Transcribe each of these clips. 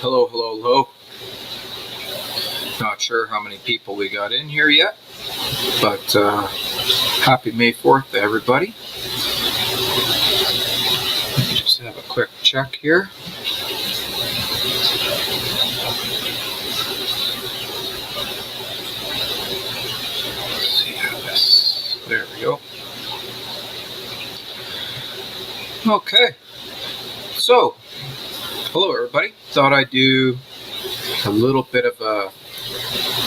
Hello, hello, hello. Not sure how many people we got in here yet, but happy May 4th to everybody. Just have a quick check here. Let's see how this, there we go. Okay, so hello everybody. Thought I'd do a little bit of a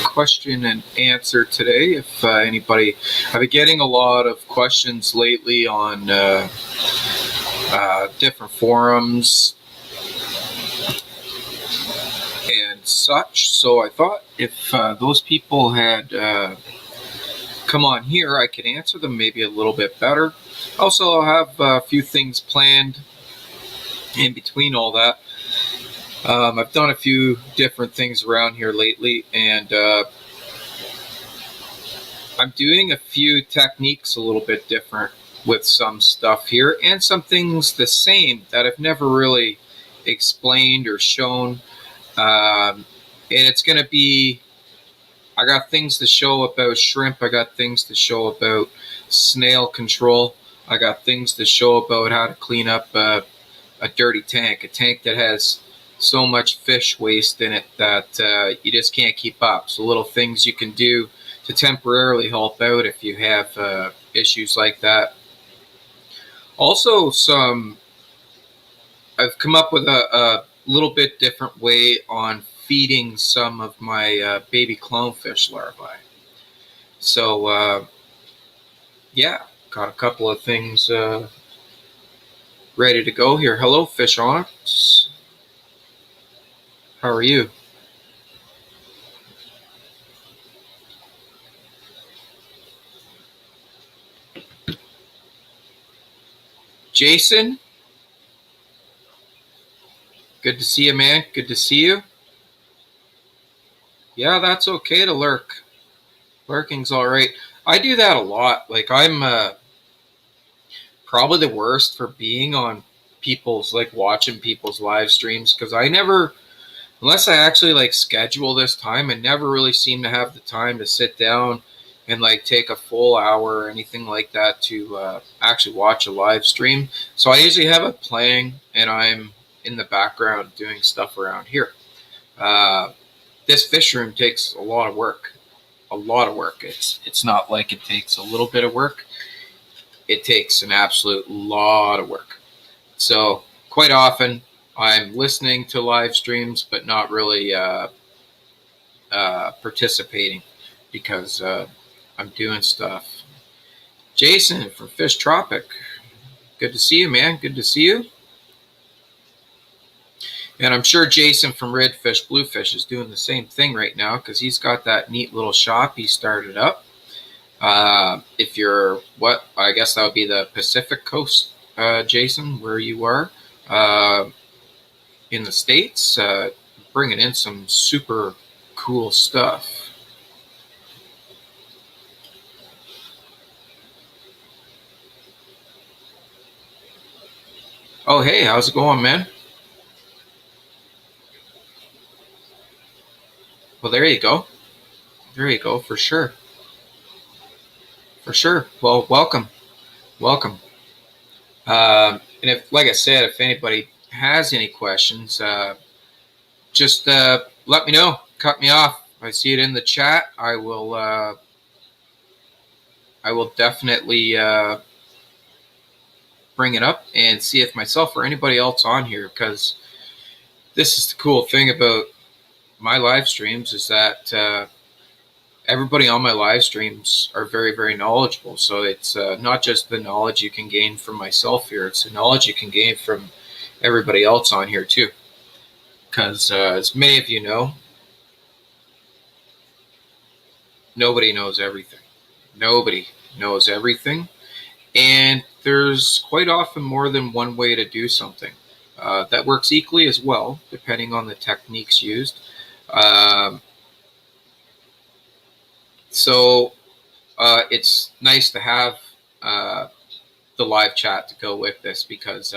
question and answer today. If anybody, I've been getting a lot of questions lately on different forums and such, so I thought if those people had come on here, I could answer them maybe a little bit better. Also, I'll have a few things planned in between all that. I've done a few different things around here lately, and I'm doing a few techniques a little bit different with some stuff here, and some things the same that I've never really explained or shown. And it's going to be, I got things to show about shrimp, I got things to show about snail control, I got things to show about how to clean up a dirty tank, a tank that has so much fish waste in it that you just can't keep up. So little things you can do to temporarily help out if you have issues like that. Also, I've come up with a little bit different way on feeding some of my baby clownfish larvae. So yeah, got a couple of things ready to go here. Hello, Fish Onyx. How are you? Jason? Good to see you, man. Good to see you. Yeah, that's okay to lurk. Lurking's alright. I do that a lot. Like, I'm probably the worst for being on people's, like, watching people's live streams, because I never, unless I actually, like, schedule this time, I never really seem to have the time to sit down and, like, take a full hour or anything like that to actually watch a live stream. So I usually have it playing, and I'm in the background doing stuff around here. This fish room takes a lot of work. A lot of work. It's not like it takes a little bit of work. It takes an absolute lot of work. So quite often I'm listening to live streams, but not really participating because I'm doing stuff. Jason from Fish Tropic. Good to see you, man. Good to see you. And I'm sure Jason from Redfish Bluefish is doing the same thing right now because he's got that neat little shop he started up. If you're, I guess that would be the Pacific Coast, Jason, where you are in the States, bringing in some super cool stuff. Oh, hey, how's it going, man? Well, there you go. There you go, for sure. For sure. Well, welcome. Welcome. And if, like I said, if anybody has any questions, just let me know. Cut me off. If I see it in the chat, I will definitely bring it up and see if myself or anybody else on here, because this is the cool thing about my live streams is that everybody on my live streams are very, very knowledgeable. So it's not just the knowledge you can gain from myself here, it's the knowledge you can gain from everybody else on here too. Because as many of you know, nobody knows everything. Nobody knows everything. And there's quite often more than one way to do something. That works equally as well, depending on the techniques used. So it's nice to have the live chat to go with this, because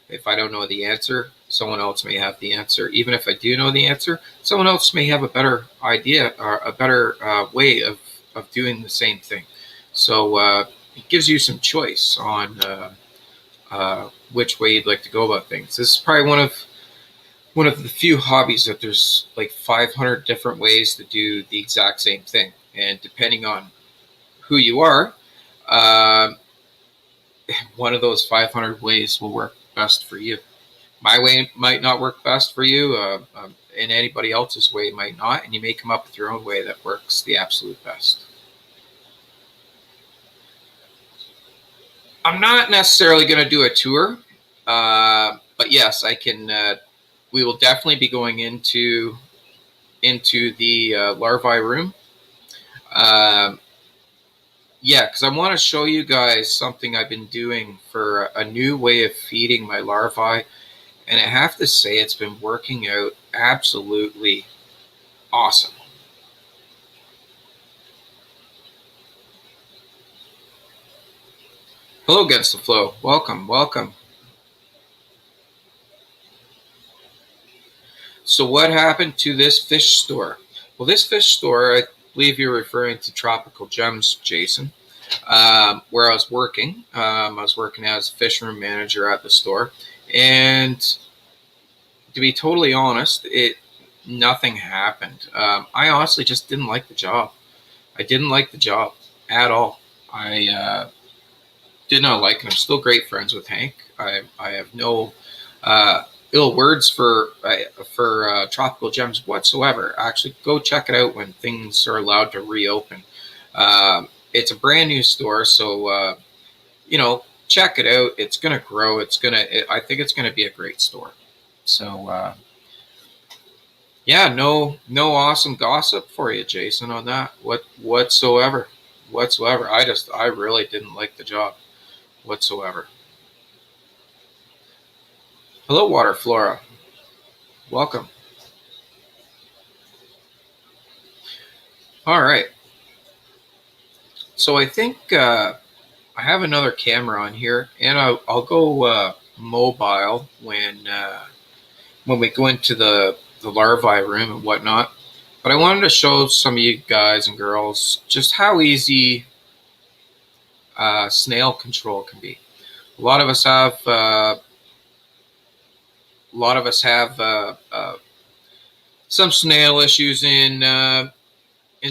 if I don't know the answer, Someone else may have the answer. Even if I do know the answer, someone else may have a better idea or a better way of doing the same thing. So it gives you some choice on which way you'd like to go about things. This is probably one of the few hobbies that there's like 500 different ways to do the exact same thing, and depending on who you are, one of those 500 ways will work best for you. My way might not work best for you, and anybody else's way might not, and you may come up with your own way that works the absolute best. I'm not necessarily going to do a tour, but yes, I can. We will definitely be going into the larvae room. Yeah, because I want to show you guys something I've been doing for a new way of feeding my larvae, and I have to say it's been working out absolutely awesome. Hello, Against the Flow. Welcome, welcome. So what happened to this fish store? Well, this fish store, I believe you're referring to Tropical Gems, Jason, where I was working. I was working as a Fishroom manager at the store. And to be totally honest, nothing happened. I honestly just didn't like the job. I didn't like the job at all. I did not like it. I'm still great friends with Hank. I have no ill words for Tropical Gems whatsoever. Actually, go check it out when things are allowed to reopen. It's a brand new store, so check it out. It's gonna grow. I think it's gonna be a great store. So yeah, no awesome gossip for you, Jason, on that whatsoever. I really didn't like the job whatsoever. Hello, Water Flora. Welcome. All right. So I think I have another camera on here, and I'll go mobile when we go into the larvae room and whatnot. But I wanted to show some of you guys and girls just how easy snail control can be. A lot of us have some snail issues in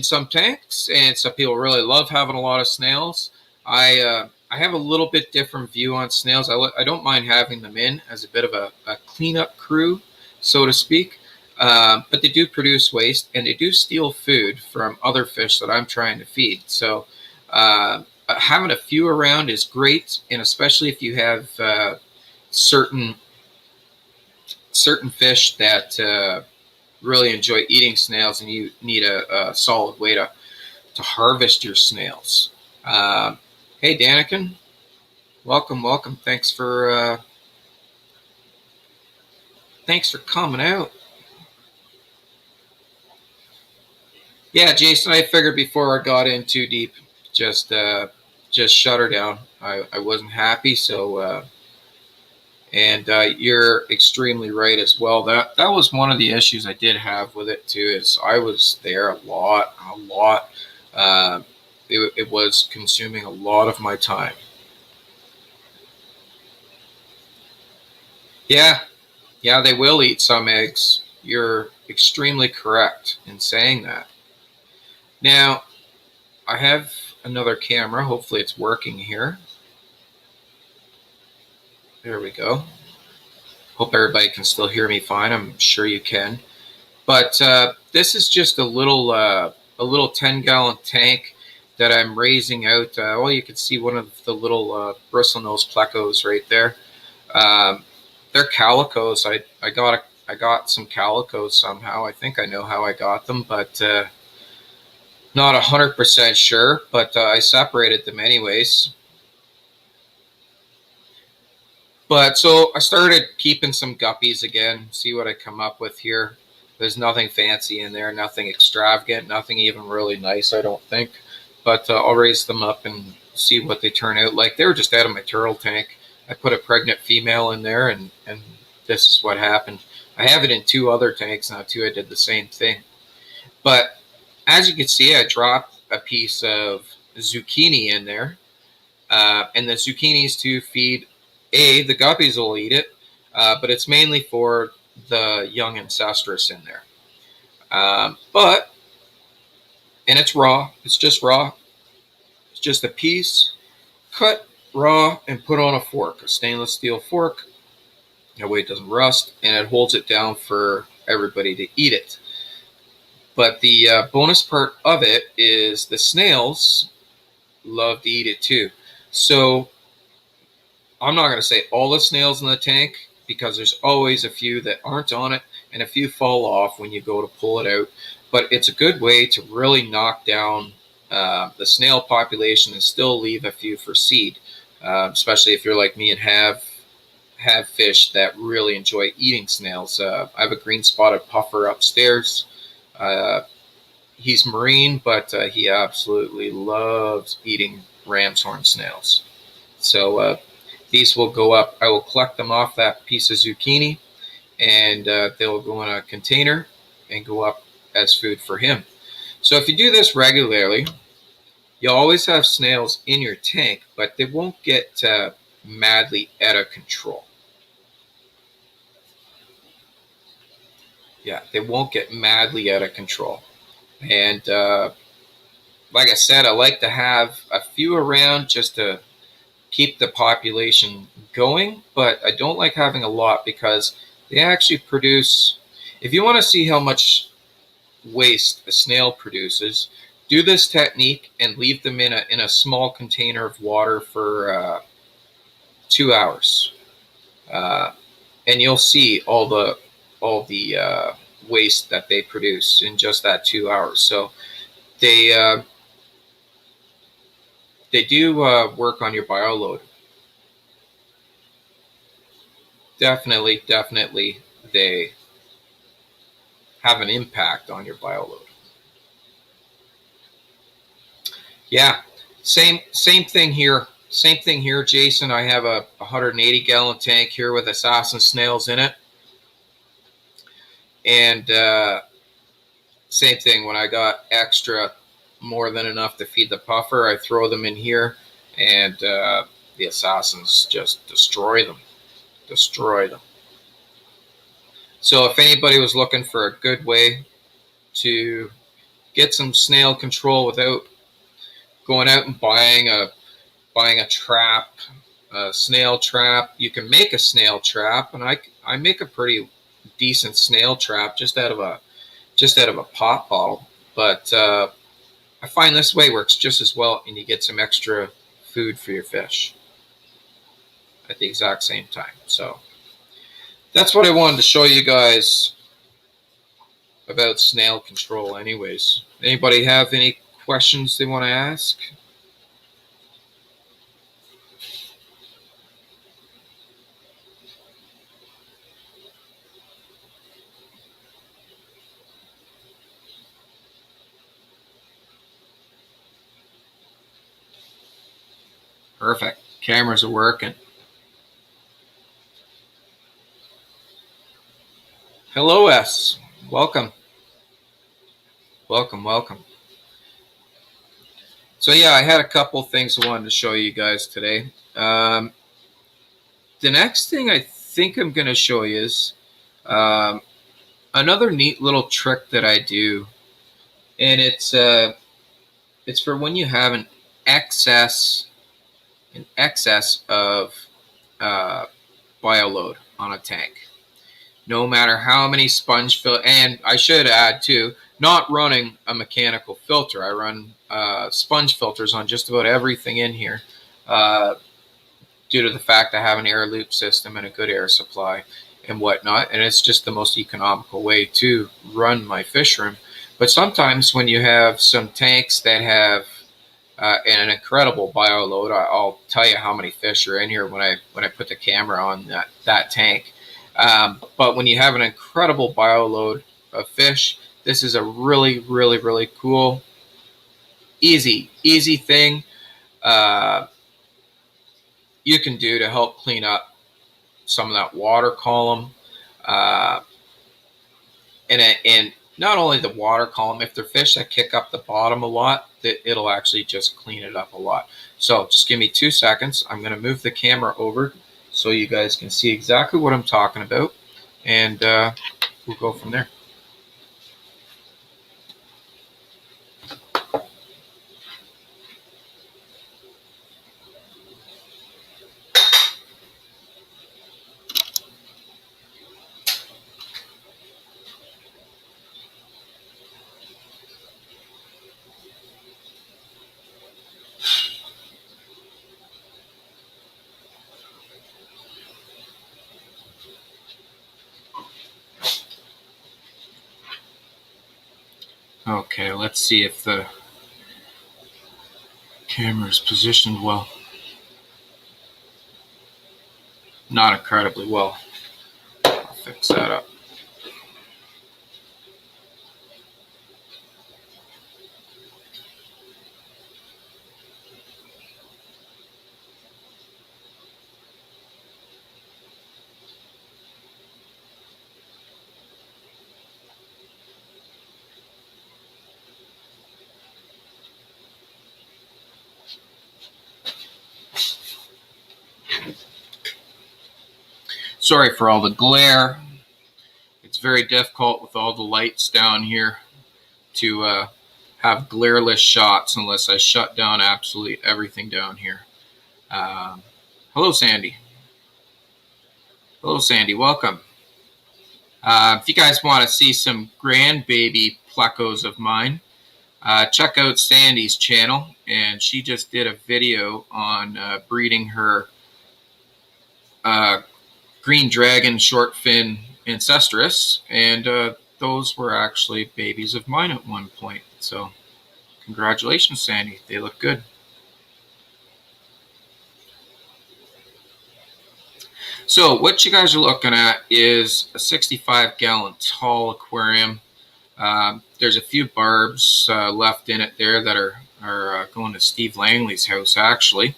some tanks, and some people really love having a lot of snails. I have a little bit different view on snails. I don't mind having them in as a bit of a cleanup crew, so to speak. But they do produce waste, and they do steal food from other fish that I'm trying to feed. So having a few around is great, and especially if you have certain fish that really enjoy eating snails, and you need a solid way to harvest your snails. Hey, Daniken, welcome. Thanks for coming out. Yeah, Jason, I figured before I got in too deep, just shut her down. I wasn't happy, so and you're extremely right as well. That was one of the issues I did have with it too. Is I was there a lot. It was consuming a lot of my time. Yeah, they will eat some eggs. You're extremely correct in saying that. Now, I have another camera. Hopefully it's working here. There we go. Hope everybody can still hear me fine. I'm sure you can. But this is just a little 10-gallon tank that I'm raising out. Well, you can see one of the little bristlenose plecos right there. They're calicos. I got some calicos somehow. I think I know how I got them, but not 100% sure. But I separated them anyways. But so I started keeping some guppies again, see what I come up with here. There's nothing fancy in there, nothing extravagant, nothing even really nice, I don't think. But I'll raise them up and see what they turn out like. They were just out of my turtle tank. I put a pregnant female in there, and this is what happened. I have it in 2 other tanks now too. I did the same thing. But as you can see, I dropped a piece of zucchini in there. And the zucchinis to feed, the guppies will eat it, but it's mainly for the young ancestress in there. And it's raw. It's just raw. It's just a piece cut raw and put on a fork, a stainless steel fork. That way it doesn't rust, and it holds it down for everybody to eat it. But the bonus part of it is the snails love to eat it too. So I'm not going to say all the snails in the tank, because there's always a few that aren't on it and a few fall off when you go to pull it out. But it's a good way to really knock down the snail population and still leave a few for seed, especially if you're like me and have fish that really enjoy eating snails. I have a green spotted puffer upstairs. He's marine, but he absolutely loves eating ram's horn snails. So these will go up. I will collect them off that piece of zucchini, and they'll go in a container and go up as food for him. So if you do this regularly, you'll always have snails in your tank, but they won't get madly out of control. Yeah, they won't get madly out of control. And like I said, I like to have a few around just to keep the population going, but I don't like having a lot because they actually produce, if you want to see how much waste a snail produces, do this technique and leave them in a small container of water for 2 hours, and you'll see all the waste that they produce in just that 2 hours. So they do work on your bioload. Definitely, they have an impact on your bioload. Yeah, same thing here. Same thing here, Jason. I have a 180-gallon tank here with assassin snails in it. And same thing, when I got extra, more than enough to feed the puffer, I throw them in here, and the assassins just destroy them. So if anybody was looking for a good way to get some snail control without going out and buying a trap, a snail trap, you can make a snail trap, and I make a pretty decent snail trap just out of a pop bottle. But I find this way works just as well, and you get some extra food for your fish at the exact same time. So that's what I wanted to show you guys about snail control anyways. Anybody have any questions they want to ask? Perfect. Cameras are working. Hello, S. Welcome. Welcome. So yeah, I had a couple things I wanted to show you guys today. The next thing I think I'm going to show you is another neat little trick that I do, and it's for when you have an excess of bioload on a tank. No matter how many sponge filter, and I should add too, not running a mechanical filter. I run sponge filters on just about everything in here, due to the fact I have an air loop system and a good air supply and whatnot, and it's just the most economical way to run my fish room. But sometimes when you have some tanks that have an incredible bioload, I'll tell you how many fish are in here when I put the camera on that tank. But when you have an incredible bioload of fish, this is a really cool, easy thing you can do to help clean up some of that water column Uh, and not only the water column, if they're fish that kick up the bottom a lot, it'll actually just clean it up a lot. So just give me 2 seconds. I'm going to move the camera over so you guys can see exactly what I'm talking about, and we'll go from there. Okay, let's see if the camera is positioned well. Not incredibly well. I'll fix that up. Sorry for all the glare. It's very difficult with all the lights down here to have glareless shots unless I shut down absolutely everything down here. Hello, Sandy. Hello, Sandy. Welcome. If you guys want to see some grandbaby plecos of mine, check out Sandy's channel. And she just did a video on breeding her green dragon short fin ancestress, and those were actually babies of mine at one point. So congratulations, Sandy. They look good. So what you guys are looking at is a 65-gallon tall aquarium. There's a few barbs left in it there that are going to Steve Langley's house, actually.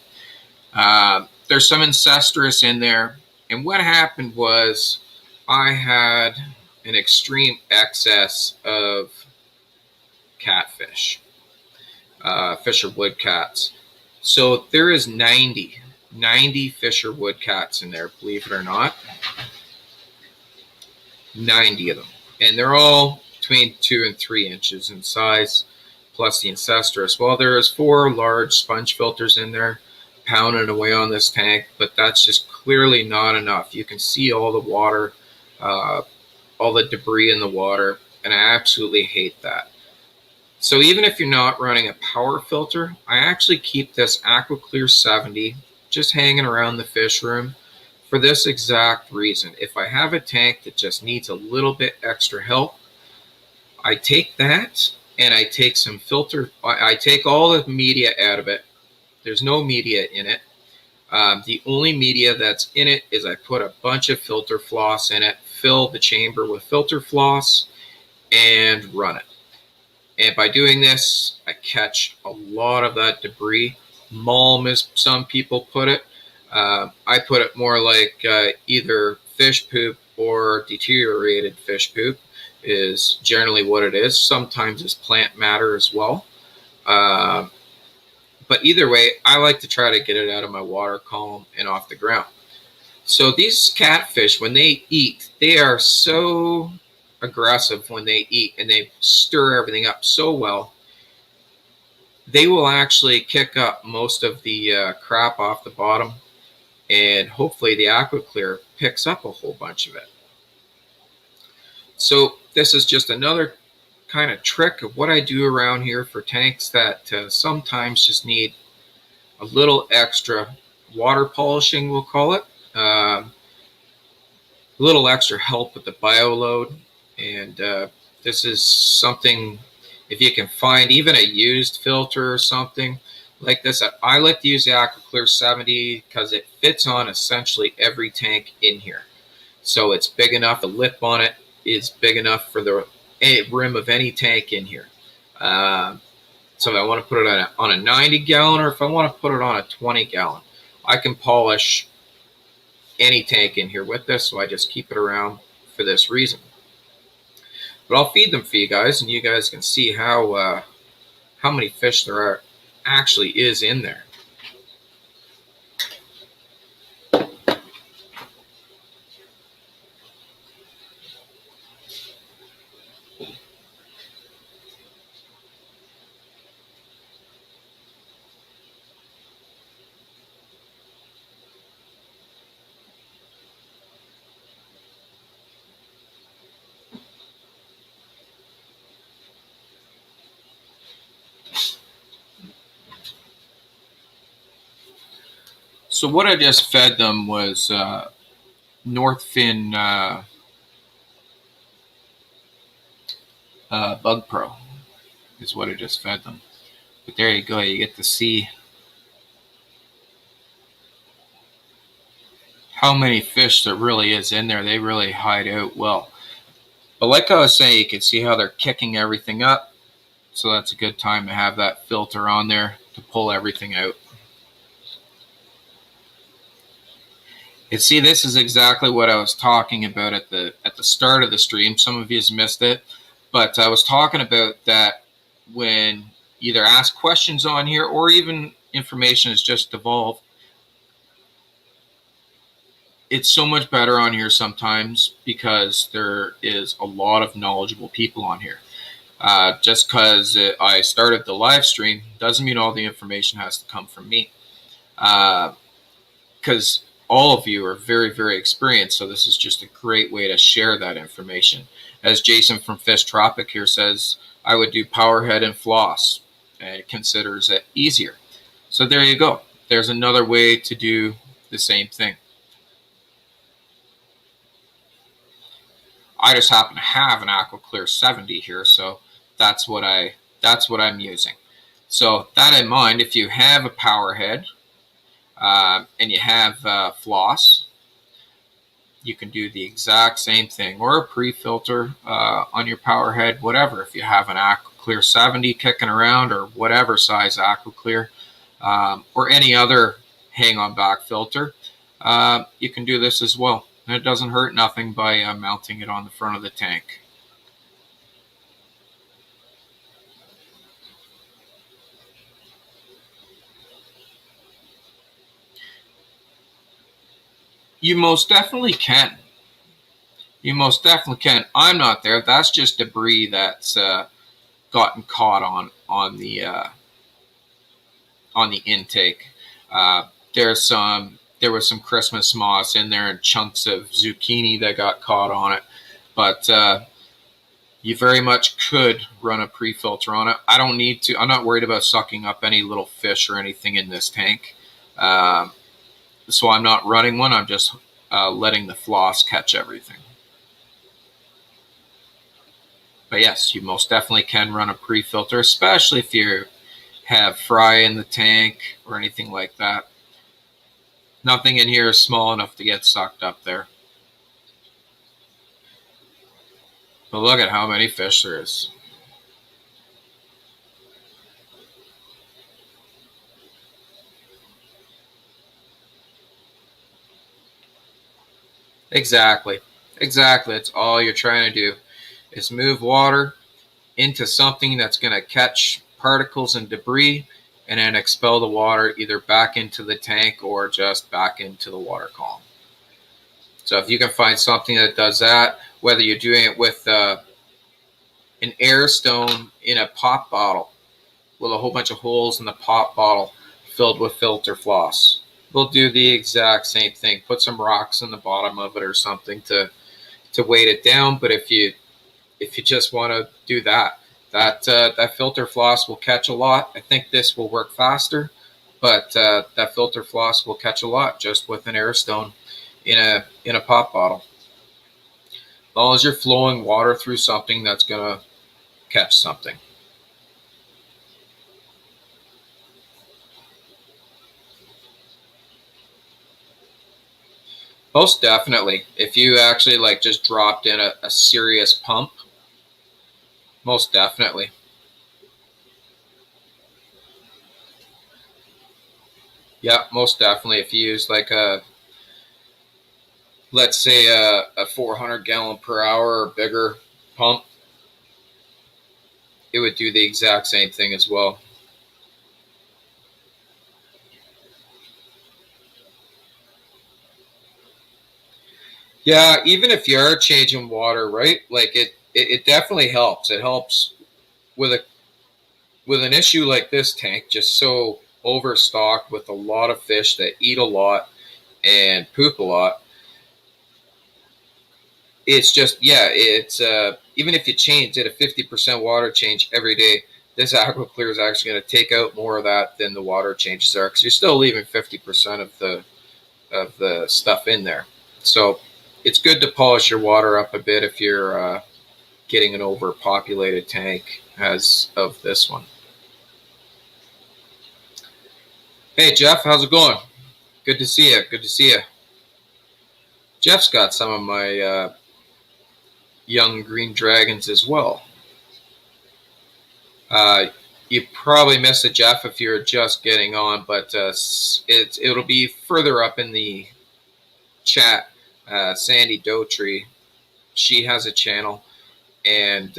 There's some ancestress in there. And what happened was I had an extreme excess of catfish, Fisher woodcats. So there is 90 Fisher woodcats in there, believe it or not. 90 of them. And they're all between 2 and 3 inches in size, plus the ancestress. Well, there's 4 large sponge filters in there, pounding away on this tank, but that's just clearly not enough. You can see all the water, all the debris in the water, and I absolutely hate that. So even if you're not running a power filter, I actually keep this AquaClear 70 just hanging around the fish room for this exact reason. If I have a tank that just needs a little bit extra help, I take that and I take some filter, I take all the media out of it. There's no media in it. The only media that's in it is I put a bunch of filter floss in it, fill the chamber with filter floss, and run it. And by doing this, I catch a lot of that debris. Mulm, as some people put it. I put it more like either fish poop or deteriorated fish poop is generally what it is. Sometimes it's plant matter as well. But either way, I like to try to get it out of my water column and off the ground. So these catfish, when they eat, they are so aggressive when they eat, and they stir everything up so well. They will actually kick up most of the crap off the bottom, and hopefully the AquaClear picks up a whole bunch of it. So this is just another kind of trick of what I do around here for tanks that sometimes just need a little extra water polishing, we'll call it. A little extra help with the bio load. And this is something, if you can find even a used filter or something like this. I like to use the AquaClear 70 because it fits on essentially every tank in here. So it's big enough, the lip on it is big enough for the rim of any tank in here. So if I want to put it on a 90-gallon, or if I want to put it on a 20-gallon, I can polish any tank in here with this. So I just keep it around for this reason. But I'll feed them for you guys, and you guys can see how many fish there actually is in there. So what I just fed them was North Fin Bug Pro is what I just fed them. But there you go, you get to see how many fish there really is in there. They really hide out well. But like I was saying, you can see how they're kicking everything up. So that's a good time to have that filter on there to pull everything out. And see, this is exactly what I was talking about at the start of the stream. Some of you have missed it, but I was talking about that when either ask questions on here or even information is just evolved. It's so much better on here sometimes because there is a lot of knowledgeable people on here. Just because I started the live stream doesn't mean all the information has to come from me. Because all of you are very, very experienced, so this is just a great way to share that information. As Jason from Fish Tropic here says, I would do powerhead and floss, and considers it easier. So there you go. There's another way to do the same thing. I just happen to have an AquaClear 70 here, so that's what I'm using. So that in mind, if you have a powerhead and you have floss, you can do the exact same thing, or a pre-filter on your powerhead, whatever. If you have an AquaClear 70 kicking around, or whatever size AquaClear, or any other hang-on back filter, you can do this as well. And it doesn't hurt nothing by mounting it on the front of the tank. You most definitely can. You most definitely can. I'm not there. That's just debris that's gotten caught on the intake. There was some Christmas moss in there and chunks of zucchini that got caught on it, but you very much could run a pre-filter on it. I don't need to. I'm not worried about sucking up any little fish or anything in this tank. So I'm not running one. I'm just letting the floss catch everything. But yes, you most definitely can run a pre-filter, especially if you have fry in the tank or anything like that. Nothing in here is small enough to get sucked up there. But look at how many fish there is. Exactly. Exactly. That's all you're trying to do is move water into something that's going to catch particles and debris and then expel the water either back into the tank or just back into the water column. So if you can find something that does that, whether you're doing it with an air stone in a pop bottle with a whole bunch of holes in the pop bottle filled with filter floss, we'll do the exact same thing. Put some rocks in the bottom of it or something to weight it down. But if you just want to do that filter floss will catch a lot. I think this will work faster, but that filter floss will catch a lot just with an air stone in a pop bottle. As long as you're flowing water through something that's gonna catch something. Most definitely. If you actually like just dropped in a serious pump, most definitely. Yeah, most definitely. If you use like a let's say a 400 gallon per hour or bigger pump, it would do the exact same thing as well. Yeah, even if you are changing water, right? Like it definitely helps. It helps with a with an issue like this tank, just so overstocked with a lot of fish that eat a lot and poop a lot. It's just, yeah, it's even if you change it a 50% water change every day, this aqua clear is actually going to take out more of that than the water changes are, because you're still leaving 50% of the stuff in there. So it's good to polish your water up a bit if you're getting an overpopulated tank as of this one. Hey Jeff, how's it going? Good to see you. Good to see you. Jeff's got some of my young green dragons as well. You probably missed it, Jeff, if you're just getting on, but it'll be further up in the chat. Sandy Dotree, she has a channel, and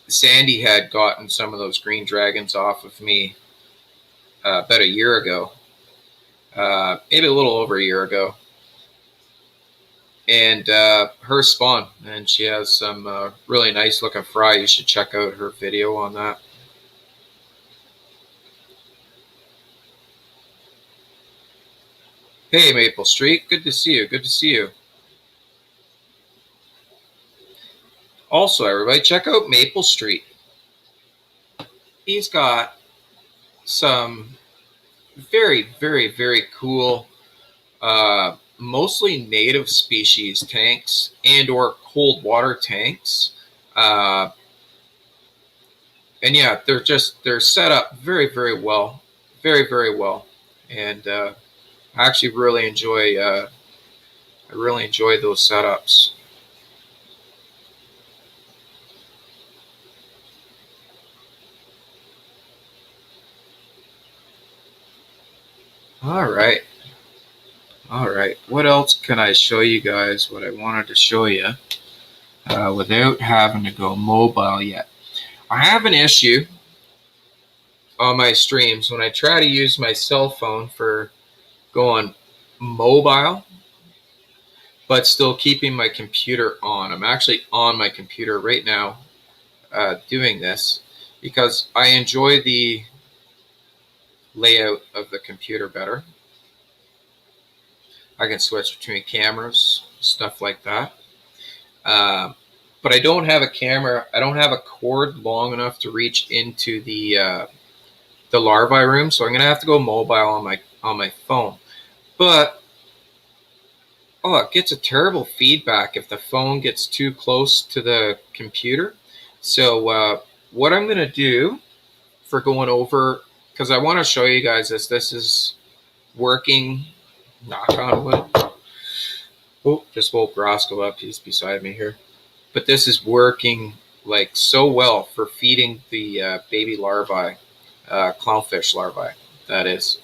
Sandy had gotten some of those green dragons off of me about a year ago, maybe a little over a year ago, and her spawn, and she has some really nice looking fry. You should check out her video on that. Hey, Maple Street. Good to see you. Good to see you. Also, everybody, check out Maple Street. He's got some very, very, very cool, mostly native species tanks and or cold water tanks. And yeah, they're set up very, very well. Very, very well. And I actually really enjoy those setups. All right. All right. What else can I show you guys? What I wanted to show you without having to go mobile yet. I have an issue on my streams when I try to use my cell phone for going mobile, but still keeping my computer on. I'm actually on my computer right now doing this because I enjoy the layout of the computer better. I can switch between cameras, stuff like that. But I don't have a camera. I don't have a cord long enough to reach into the larvae room, so I'm gonna have to go mobile on my phone. But it gets a terrible feedback if the phone gets too close to the computer. So what I'm gonna do for going over, because I want to show you guys this. This is working. Knock on wood. Oh, just woke Roscoe up. He's beside me here. But this is working like so well for feeding the baby larvae, clownfish larvae, that is.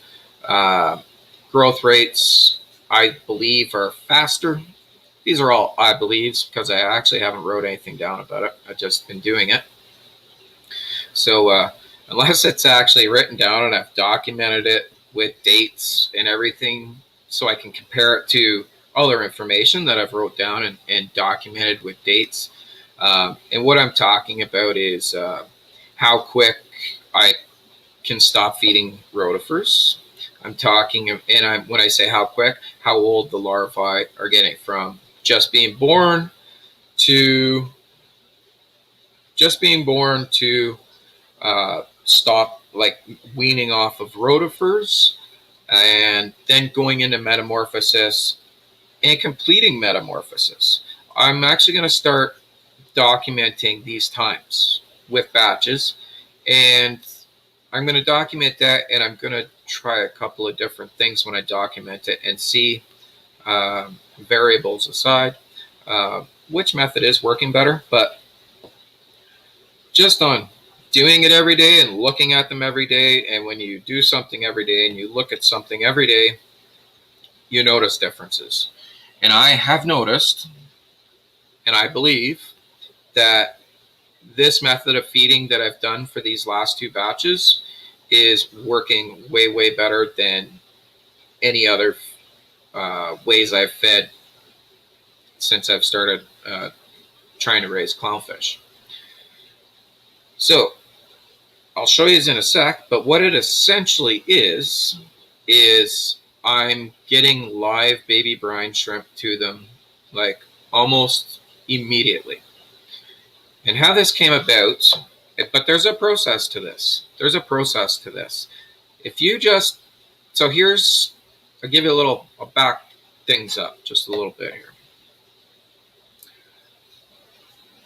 Growth rates, I believe, are faster. These are all I believes because I actually haven't wrote anything down about it. I've just been doing it. So unless it's actually written down and I've documented it with dates and everything so I can compare it to other information that I've wrote down and documented with dates. And what I'm talking about is how quick I can stop feeding rotifers. I'm talking, and when I say how quick, how old the larvae are getting from just being born to stop, like weaning off of rotifers, and then going into metamorphosis and completing metamorphosis. I'm actually going to start documenting these times with batches, and I'm going to document that, and I'm going to try a couple of different things when I document it and see, variables aside, which method is working better. But just on doing it every day and looking at them every day, and when you do something every day and you look at something every day, you notice differences. And I have noticed, and I believe, that this method of feeding that I've done for these last 2 batches is working way, way better than any other ways I've fed since I've started trying to raise clownfish. So I'll show you in a sec, but what it essentially is I'm getting live baby brine shrimp to them like almost immediately. And how this came about, but there's a process to this. There's a process to this. If you just, so here's, I'll give you a little, I'll back things up just a little bit here.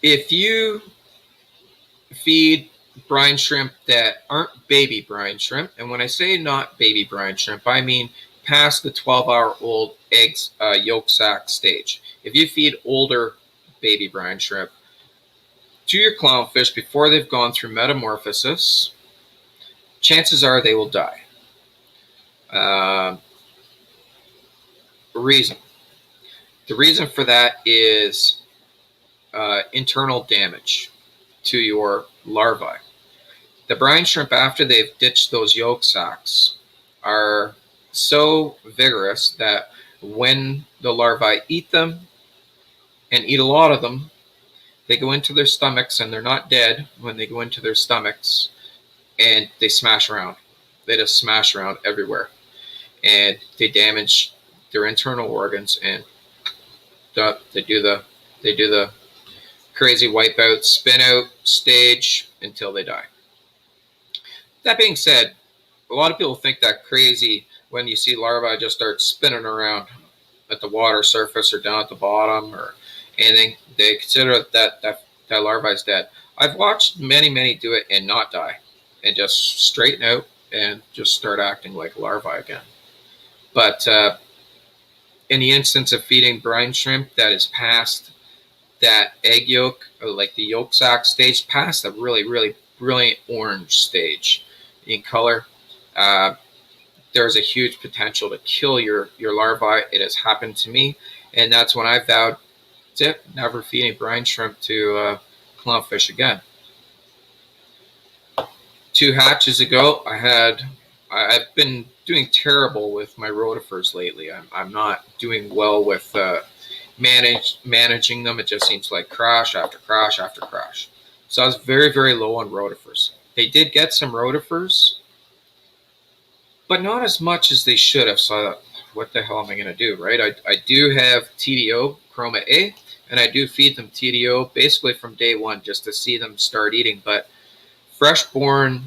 If you feed brine shrimp that aren't baby brine shrimp, and when I say not baby brine shrimp, I mean past the 12-hour-old eggs yolk sac stage. If you feed older baby brine shrimp to your clownfish before they've gone through metamorphosis, chances are they will die. The reason for that is internal damage to your larvae. The brine shrimp, after they've ditched those yolk sacs, are so vigorous that when the larvae eat them, and eat a lot of them, they go into their stomachs, and they're not dead when they go into their stomachs, and they smash around. They just smash around everywhere, and they damage their internal organs, and they do the crazy wipeout, spin out stage until they die. That being said, a lot of people think that crazy when you see larvae just start spinning around at the water surface or down at the bottom or anything. They consider that larvae is dead. I've watched many do it and not die, and just straighten out and just start acting like larvae again. But in the instance of feeding brine shrimp that is past that egg yolk, or like the yolk sac stage, past the really brilliant orange stage in color, there's a huge potential to kill your larvae. It has happened to me, and that's when I vowed, that's it, never feeding brine shrimp to clownfish again. 2 hatches ago, I've been doing terrible with my rotifers lately. I'm not doing well with managing them. It just seems like crash after crash after crash. So I was very low on rotifers. They did get some rotifers, but not as much as they should have. So I thought, what the hell am I going to do, right? I do have TDO, Chroma A, and I do feed them TDO basically from day 1 just to see them start eating. But fresh-born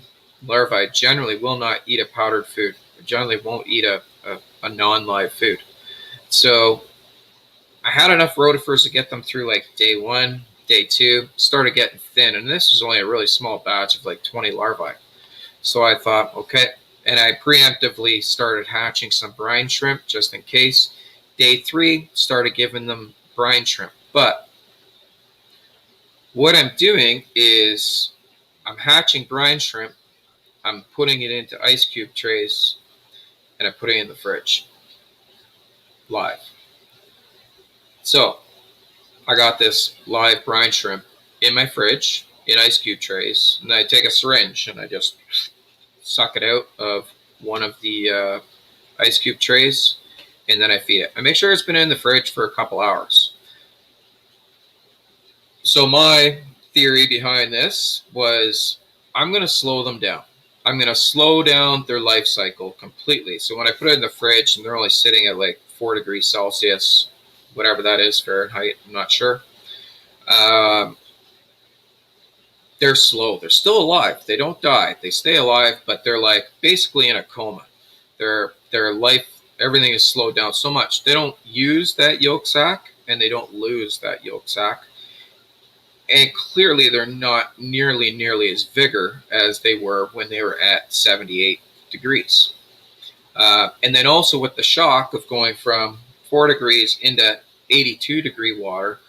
larvae generally will not eat a powdered food. Generally won't eat a non-live food. So I had enough rotifers to get them through like day 1, day 2, started getting thin. And this was only a really small batch of like 20 larvae. So I thought, okay. And I preemptively started hatching some brine shrimp just in case. Day 3, started giving them brine shrimp. But what I'm doing is I'm hatching brine shrimp. I'm putting it into ice cube trays, and I'm putting it in the fridge live. So I got this live brine shrimp in my fridge in ice cube trays, and I take a syringe and I just suck it out of one of the ice cube trays, and then I feed it. I make sure it's been in the fridge for a couple hours. So my theory behind this was I'm going to slow them down. I'm going to slow down their life cycle completely. So when I put it in the fridge and they're only sitting at like 4 degrees Celsius, whatever that is, Fahrenheit, I'm not sure. They're slow. They're still alive. They don't die. They stay alive, but they're like basically in a coma. Their life, everything is slowed down so much. They don't use that yolk sac, and they don't lose that yolk sac. And clearly they're not nearly as vigor as they were when they were at 78 degrees. And then also with the shock of going from 4 degrees into 82 degree water,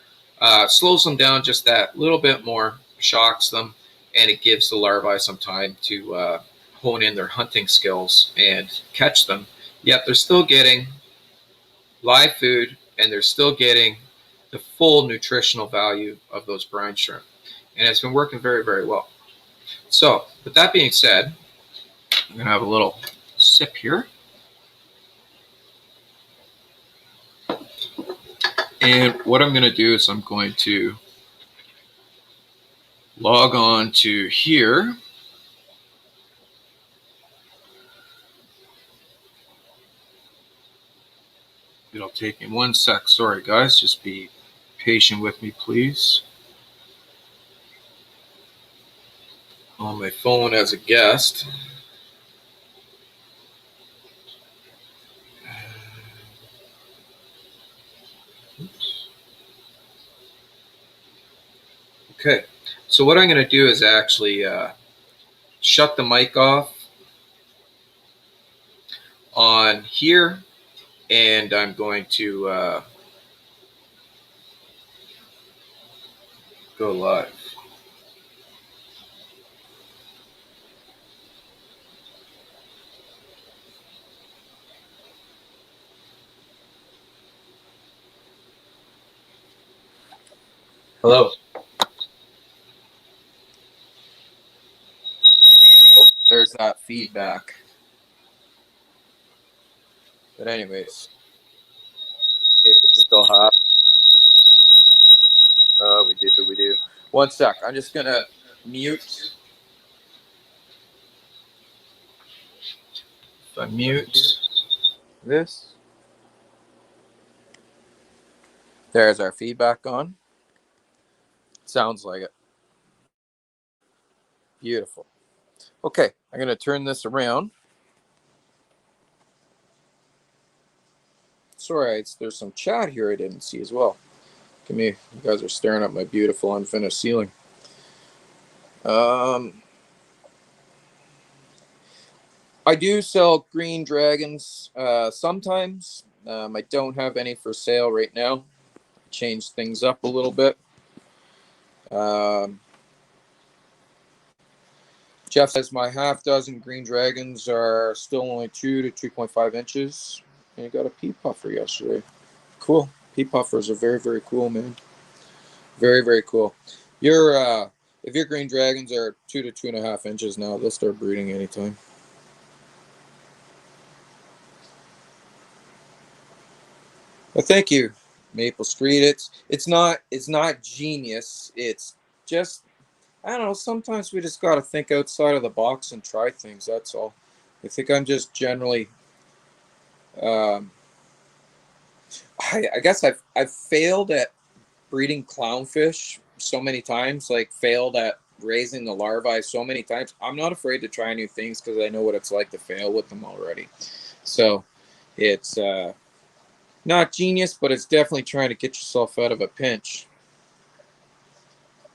slows them down just that little bit more, shocks them, and it gives the larvae some time to hone in their hunting skills and catch them. Yet they're still getting live food and they're still getting the full nutritional value of those brine shrimp. And it's been working very, very well. So, with that being said, I'm going to have a little sip here. And what I'm going to do is I'm going to log on to here. It'll take me 1 sec. Sorry, guys. Just be patient with me, please. On my phone as a guest. Oops. Okay. So what I'm going to do is actually shut the mic off on here, and I'm going to go live. Hello. Well, there's that feedback. But anyways, if it's still hot. We do. 1 sec. I'm just going to mute. If I mute this, there's our feedback on. Sounds like it. Beautiful. Okay, I'm going to turn this around. Sorry, there's some chat here I didn't see as well. Give me, you guys are staring at my beautiful unfinished ceiling. I do sell green dragons sometimes. I don't have any for sale right now. Changed things up a little bit. Jeff says my half dozen green dragons are still only 2 to 2.5 inches. And you got a pea puffer yesterday. Cool. Pea puffers are very, very cool, man. Very, very cool. If your green dragons are 2 to 2.5 inches now, they'll start breeding anytime. Well, thank you, Maple Street. It's not genius. It's just, I don't know. Sometimes we just got to think outside of the box and try things. That's all. I think I'm just generally. I guess I've failed at breeding clownfish so many times. Like failed at raising the larvae so many times. I'm not afraid to try new things because I know what it's like to fail with them already. So it's not genius, but it's definitely trying to get yourself out of a pinch.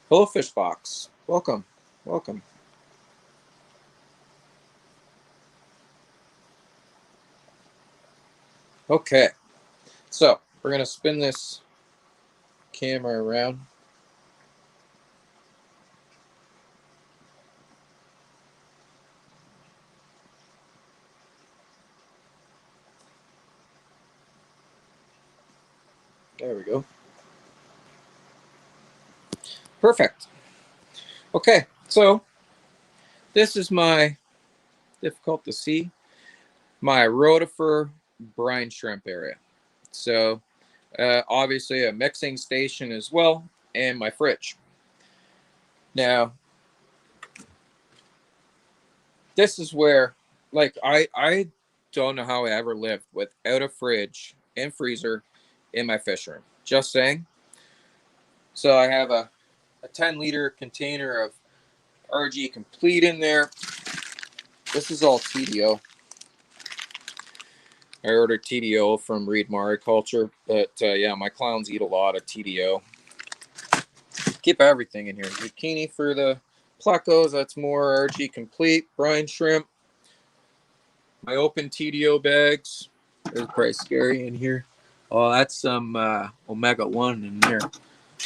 Hello, Fish Fox. Welcome. Welcome. Okay. So we're going to spin this camera around. There we go. Perfect. Okay, so this is my, difficult to see, my rotifer brine shrimp area. So obviously a mixing station as well, and my fridge. Now, this is where, like, I don't know how I ever lived without a fridge and freezer in my fish room. Just saying. So I have a 10-liter container of RG Complete in there. This is all TDO. I ordered TDO from Reed Mariculture, but yeah, my clowns eat a lot of TDO. Keep everything in here. Zucchini for the plecos, that's more RG Complete. Brine shrimp. My open TDO bags. There's probably scary in here. Oh, that's some Omega-1 in there.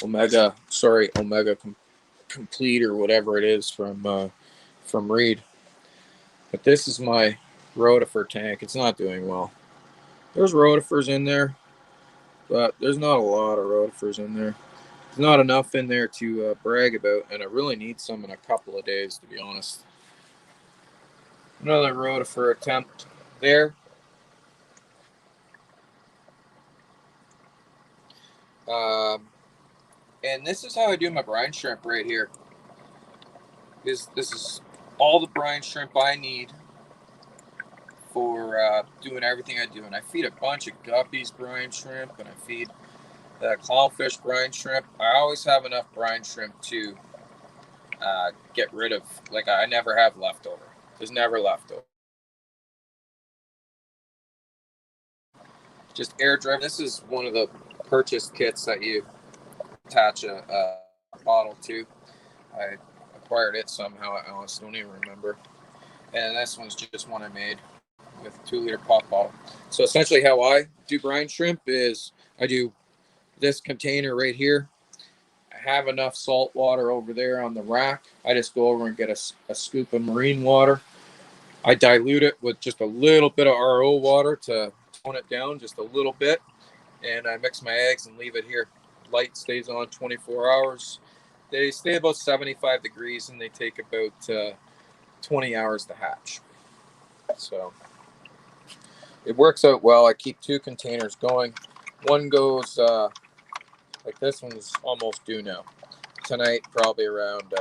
Omega Complete or whatever it is from Reed. But this is my rotifer tank. It's not doing well. There's rotifers in there. but there's not a lot of rotifers in there. There's not enough in there to brag about, and I really need some in a couple of days, to be honest. Another rotifer attempt there. And this is how I do my brine shrimp right here. This is all the brine shrimp I need for doing everything I do. And I feed a bunch of guppies brine shrimp, and I feed the clownfish brine shrimp. I always have enough brine shrimp to get rid of. Like, I never have leftover. There's never leftover. Just air dry. This is one of the purchased kits that you attach a bottle to. I acquired it somehow. I honestly don't even remember. And this one's just one I made with a 2-liter pop bottle. So essentially how I do brine shrimp is I do this container right here. I have enough salt water over there on the rack. I just go over and get a scoop of marine water. I dilute it with just a little bit of RO water to tone it down just a little bit. And I mix my eggs and leave it here. Light stays on 24 hours. They stay about 75 degrees and they take about 20 hours to hatch. So it works out well. I keep 2 containers going. One goes, like this one's almost due now. Tonight, probably around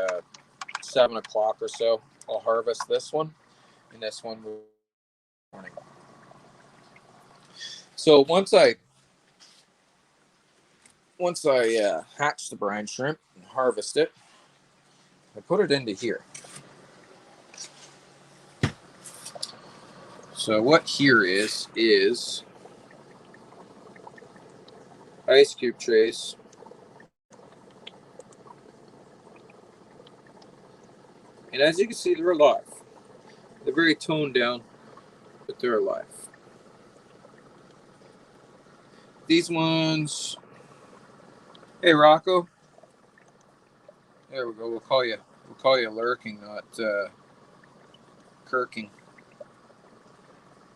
7 o'clock or so, I'll harvest this one. And this one will be morning. So once I hatch the brine shrimp and harvest it, I put it into here. So what here is ice cube trays. And as you can see, they're alive. They're very toned down, but they're alive. These ones, hey Rocco. There we go. We'll call you lurking, not kirking.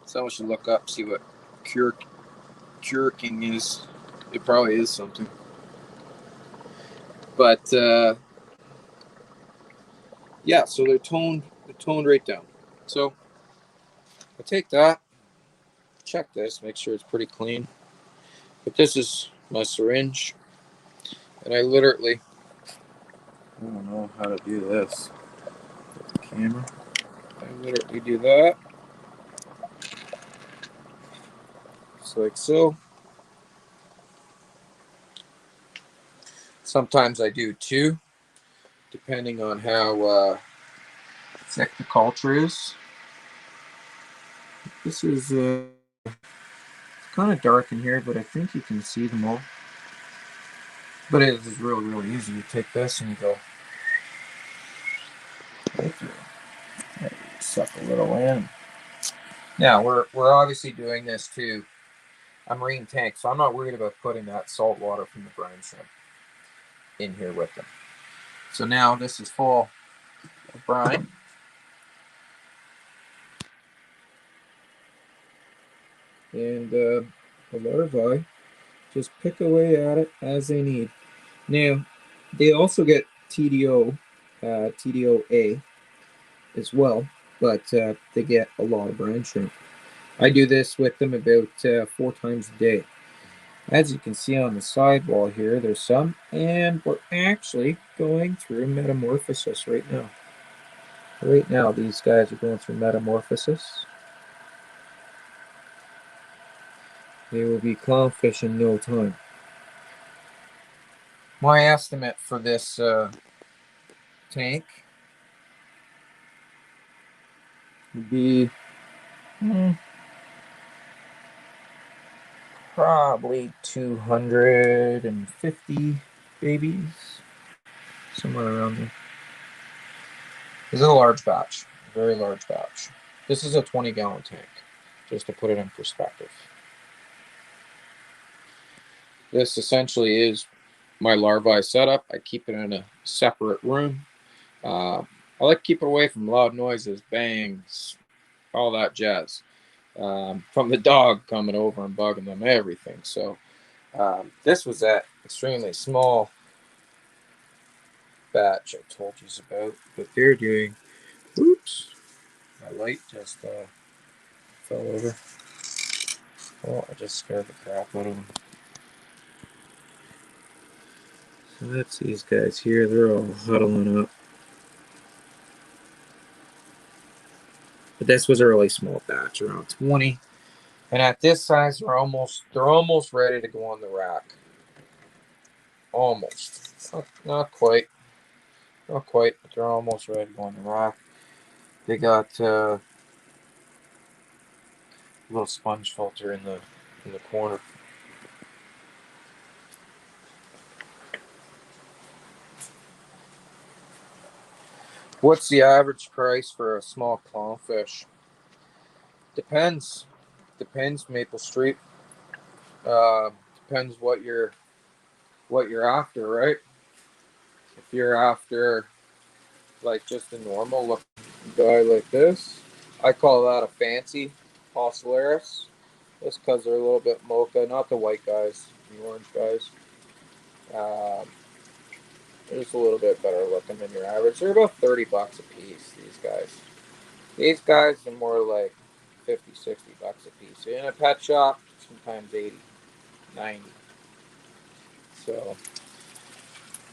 Someone should look up, see what kirking is. It probably is something. But yeah, so they're toned right down. So I take that, check this, make sure it's pretty clean. But this is my syringe, and I literally, I don't know how to do this with the camera. I literally do that, just like so. Sometimes I do 2, depending on how thick the culture is. This is kind of dark in here, but I think you can see them all. But it is really, really easy. You take this and you go right through. You suck a little in. Now we're obviously doing this to a marine tank, so I'm not worried about putting that salt water from the brine shrimp in here with them. So now this is full of brine. And the larvae just pick away at it as they need. Now, they also get TDO, TDOA as well, but they get a lot of brine shrimp. I do this with them about 4 times a day. As you can see on the sidewall here, there's some, and we're actually going through metamorphosis right now. Right now, these guys are going through metamorphosis. They will be clownfish in no time. My estimate for this tank would be probably 250 babies, somewhere around there. This is a large batch, a very large batch. This is a 20-gallon tank, just to put it in perspective. This essentially is my larvae setup. I keep it in a separate room. I like to keep it away from loud noises, bangs, all that jazz. From the dog coming over and bugging them, everything. So This was that extremely small batch I told you about, but they're doing. Oops, my light just fell over. Oh, I just scared the crap out of them. So that's these guys here. They're all huddling up. But this was a really small batch, around 20. And at this size, they're almost ready to go on the rack. Almost. Not quite. Not quite, but they're almost ready to go on the rack. They got a little sponge filter in the corner. What's the average price for a small clownfish? Depends. Depends, Maple Street. Depends what you're after, right? If you're after like just a normal looking guy like this, I call that a fancy Ocellaris. Just because they're a little bit mocha, not the white guys, the orange guys. Um, they're just a little bit better looking than your average. They're about 30 bucks a piece, these guys. These guys are more like 50, 60 bucks a piece. In a pet shop, sometimes 80, 90. So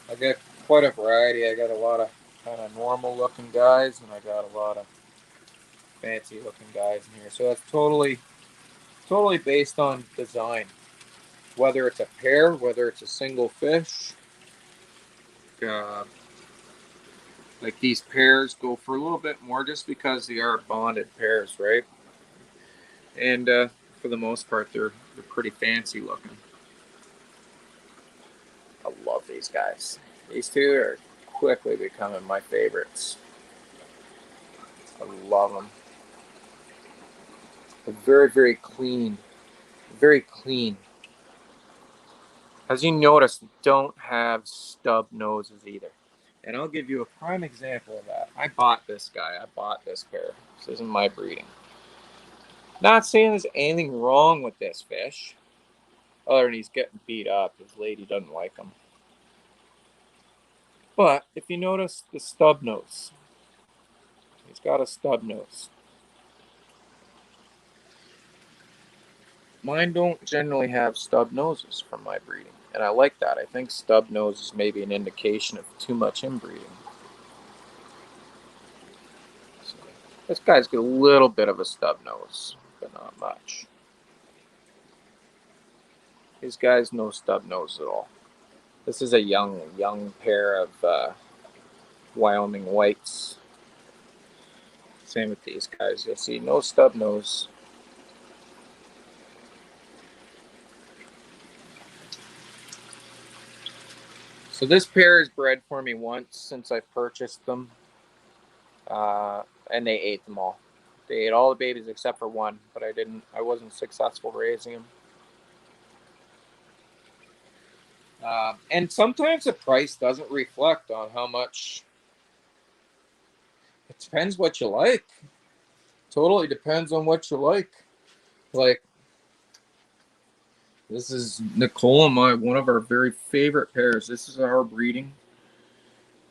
I get quite a variety. I got a lot of kind of normal looking guys, and I got a lot of fancy looking guys in here. So that's totally based on design. Whether it's a pair, whether it's a single fish. Uh, like these pairs go for a little bit more just because they are bonded pairs, right? And for the most part, they're pretty fancy looking. I love these guys. These two are quickly becoming my favorites. I love them. They're very, very clean. Very clean. As you notice, they don't have stub noses either. And I'll give you a prime example of that. I bought this guy. I bought this pair. This isn't my breeding. Not saying there's anything wrong with this fish, other than he's getting beat up. His lady doesn't like him. But if you notice the stub nose, he's got a stub nose. Mine don't generally have stub noses from my breeding, and I like that. I think stub nose is maybe an indication of too much inbreeding. So, this guy's got a little bit of a stub nose, but not much. These guys no stub nose at all. This is a young pair of Wyoming whites. Same with these guys. You'll see no stub nose. So this pair has bred for me once since I purchased them, and they ate them all. They ate all the babies except for one, but I wasn't successful raising them. And sometimes the price doesn't reflect on how much. It depends what you like. Totally depends on what you like. Like, this is Nicole and one of our very favorite pairs. This is our breeding.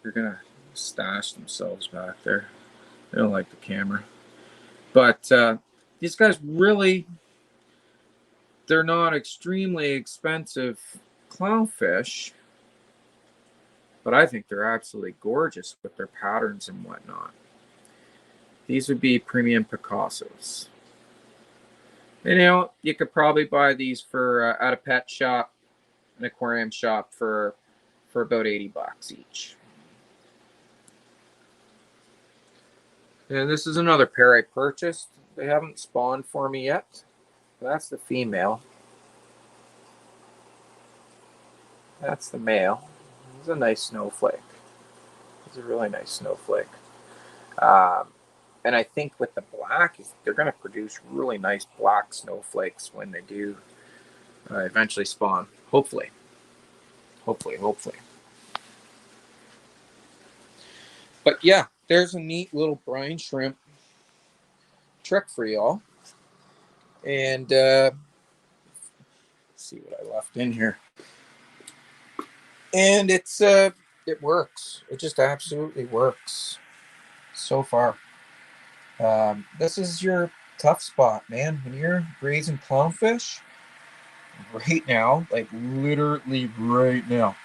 They're gonna stash themselves back there. They don't like the camera. But these guys really, they're not extremely expensive clownfish. But I think they're absolutely gorgeous with their patterns and whatnot. These would be premium Picassos. And, you know, you could probably buy these for at a pet shop, an aquarium shop for about 80 bucks each. And this is another pair I purchased. They haven't spawned for me yet. That's the female. That's the male. He's a nice snowflake. He's a really nice snowflake. And I think with the black, they're going to produce really nice black snowflakes when they do eventually spawn. Hopefully. Hopefully. But yeah, there's a neat little brine shrimp trick for y'all. And see what I left in here. And it works. It just absolutely works so far. This is your tough spot, man. When you're raising clownfish right now, like literally right now,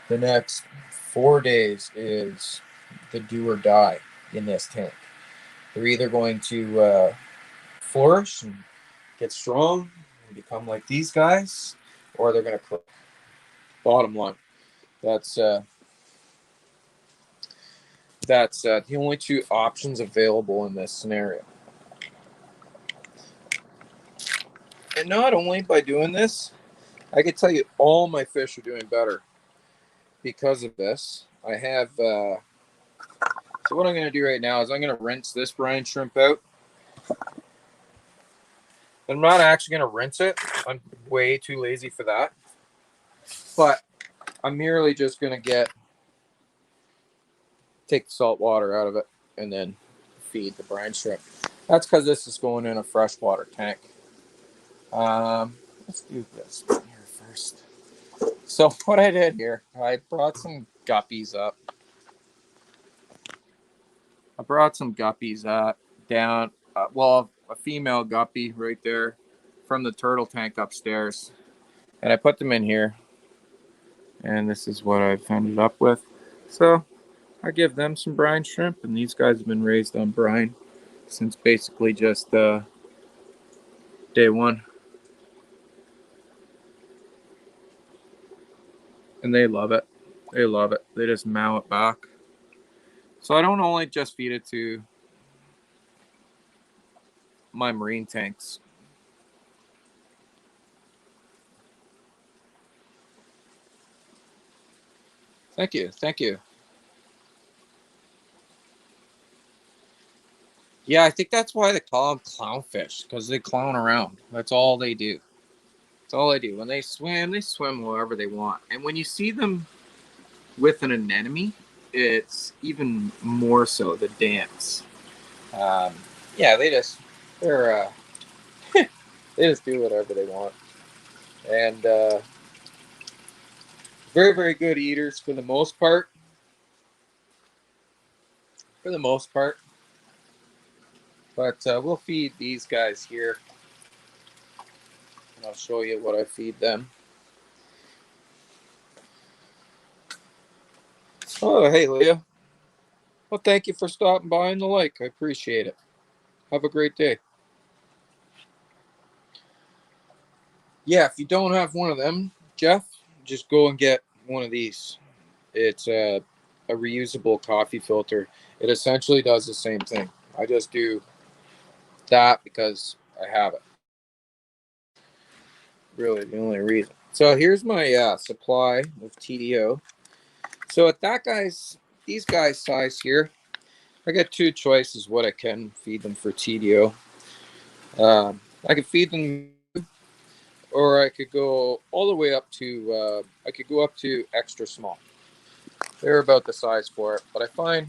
the next 4 days is the do or die in this tank. They're either going to flourish and get strong and become like these guys, or they're going to click. Bottom line, that's the only two options available in this scenario. And not only by doing this, I can tell you all my fish are doing better because of this. I have, so what I'm going to do right now is I'm going to rinse this brine shrimp out. I'm not actually going to rinse it. I'm way too lazy for that. But I'm merely just going to take the salt water out of it and then feed the brine shrimp. That's because this is going in a freshwater tank. Let's do this here first. So what I did here, I brought some guppies up. Down, well, a female guppy right there from the turtle tank upstairs. And I put them in here. And this is what I've ended up with. So I give them some brine shrimp, and these guys have been raised on brine since basically just day one. And they love it. They love it. They just mow it back. So I don't only just feed it to my marine tanks. Thank you. Thank you. Yeah, I think that's why they call them clownfish, because they clown around. That's all they do. That's all they do. When they swim wherever they want. And when you see them with an anemone, it's even more so the dance. Yeah, they're they just do whatever they want. And very, very good eaters for the most part. But we'll feed these guys here. And I'll show you what I feed them. Oh, hey, Leah. Well, thank you for stopping by in the lake. I appreciate it. Have a great day. Yeah, if you don't have one of them, Jeff, just go and get one of these. It's a reusable coffee filter. It essentially does the same thing. I just do that because I have it. Really, the only reason. So here's my supply of TDO. So at these guys' size here, I got two choices what I can feed them for TDO. I could feed them, or I could go all the way up to, I could go up to extra small. They're about the size for it, but I find,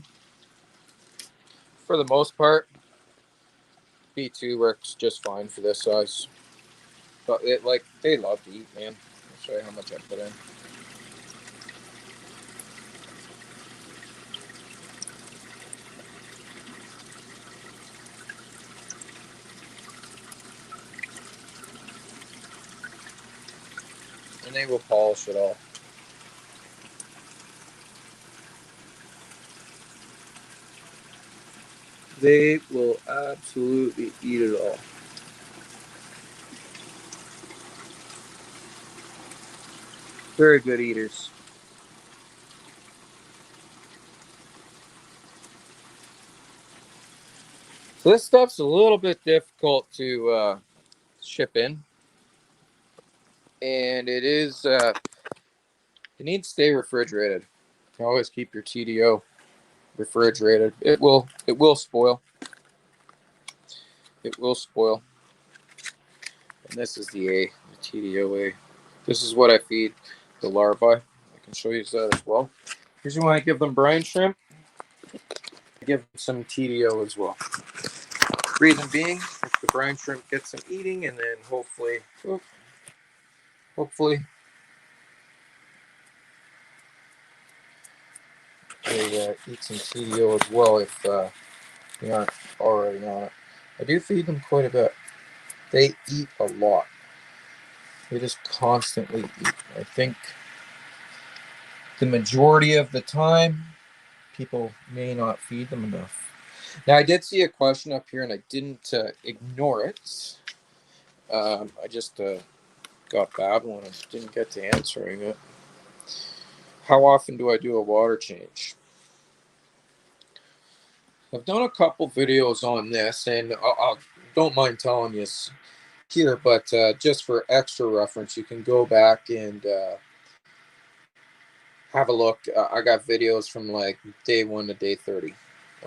for the most part, B2 works just fine for this size. But they love to eat, man. I'll show you how much I put in. And they will polish it all. They will absolutely eat it all. Very good eaters. So this stuff's a little bit difficult to ship in. And it is, it needs to stay refrigerated. You can always keep your TDO refrigerated. It will spoil. It will spoil. And this is the TDO A. This is what I feed the larvae. I can show you that as well. Usually when I give them brine shrimp, I give them some TDO as well. Reason being, if the brine shrimp gets some eating, and then hopefully hopefully they eat some CDO as well if they aren't already on it. I do feed them quite a bit. They eat a lot. They just constantly eat. I think the majority of the time, people may not feed them enough. Now, I did see a question up here, and I didn't ignore it. I just got babbling and didn't get to answering it. How often do I do a water change? I've done a couple videos on this, and I don't mind telling you here, but just for extra reference, you can go back and have a look. I got videos from like day 1 to day 30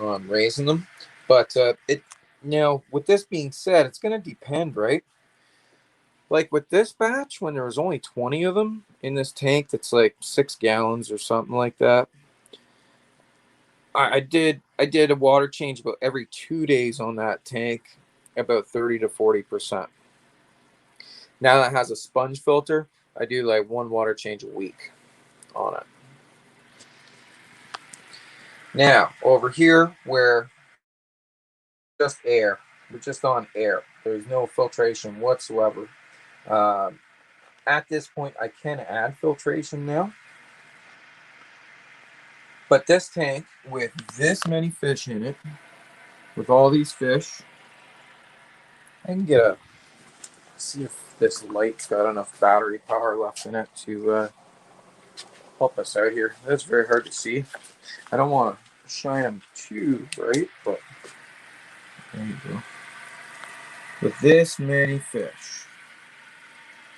on raising them. But it now, with this being said, it's going to depend, right? Like with this batch, when there was only 20 of them in this tank, that's like 6 gallons or something like that. I did a water change about every 2 days on that tank, about 30 to 40%. Now that has a sponge filter, I do like 1 water change a week on it. Now over here, where just air, we're just on air. There's no filtration whatsoever. At this point, I can add filtration now. But this tank, with this many fish in it, with all these fish, I can see if this light's got enough battery power left in it to help us out here. That's very hard to see. I don't want to shine them too bright, but there you go. With this many fish,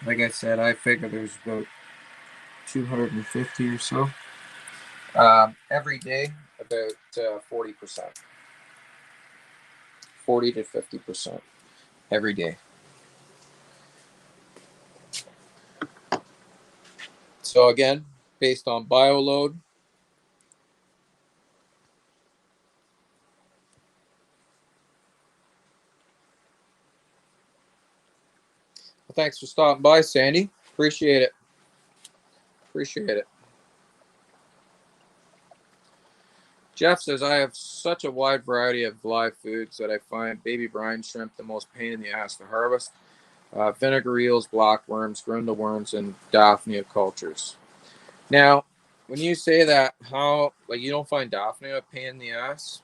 like I said, I figure there's about 250 or so. Every day, about 40%. 40 to 50% every day. So again, based on bio load, well, thanks for stopping by, Sandy. Appreciate it. Appreciate it. Jeff says, I have such a wide variety of live foods that I find baby brine shrimp the most pain in the ass to harvest. Vinegar eels, blockworms, grundle worms, and Daphnia cultures. Now, when you say that, how, like, you don't find Daphnia a pain in the ass?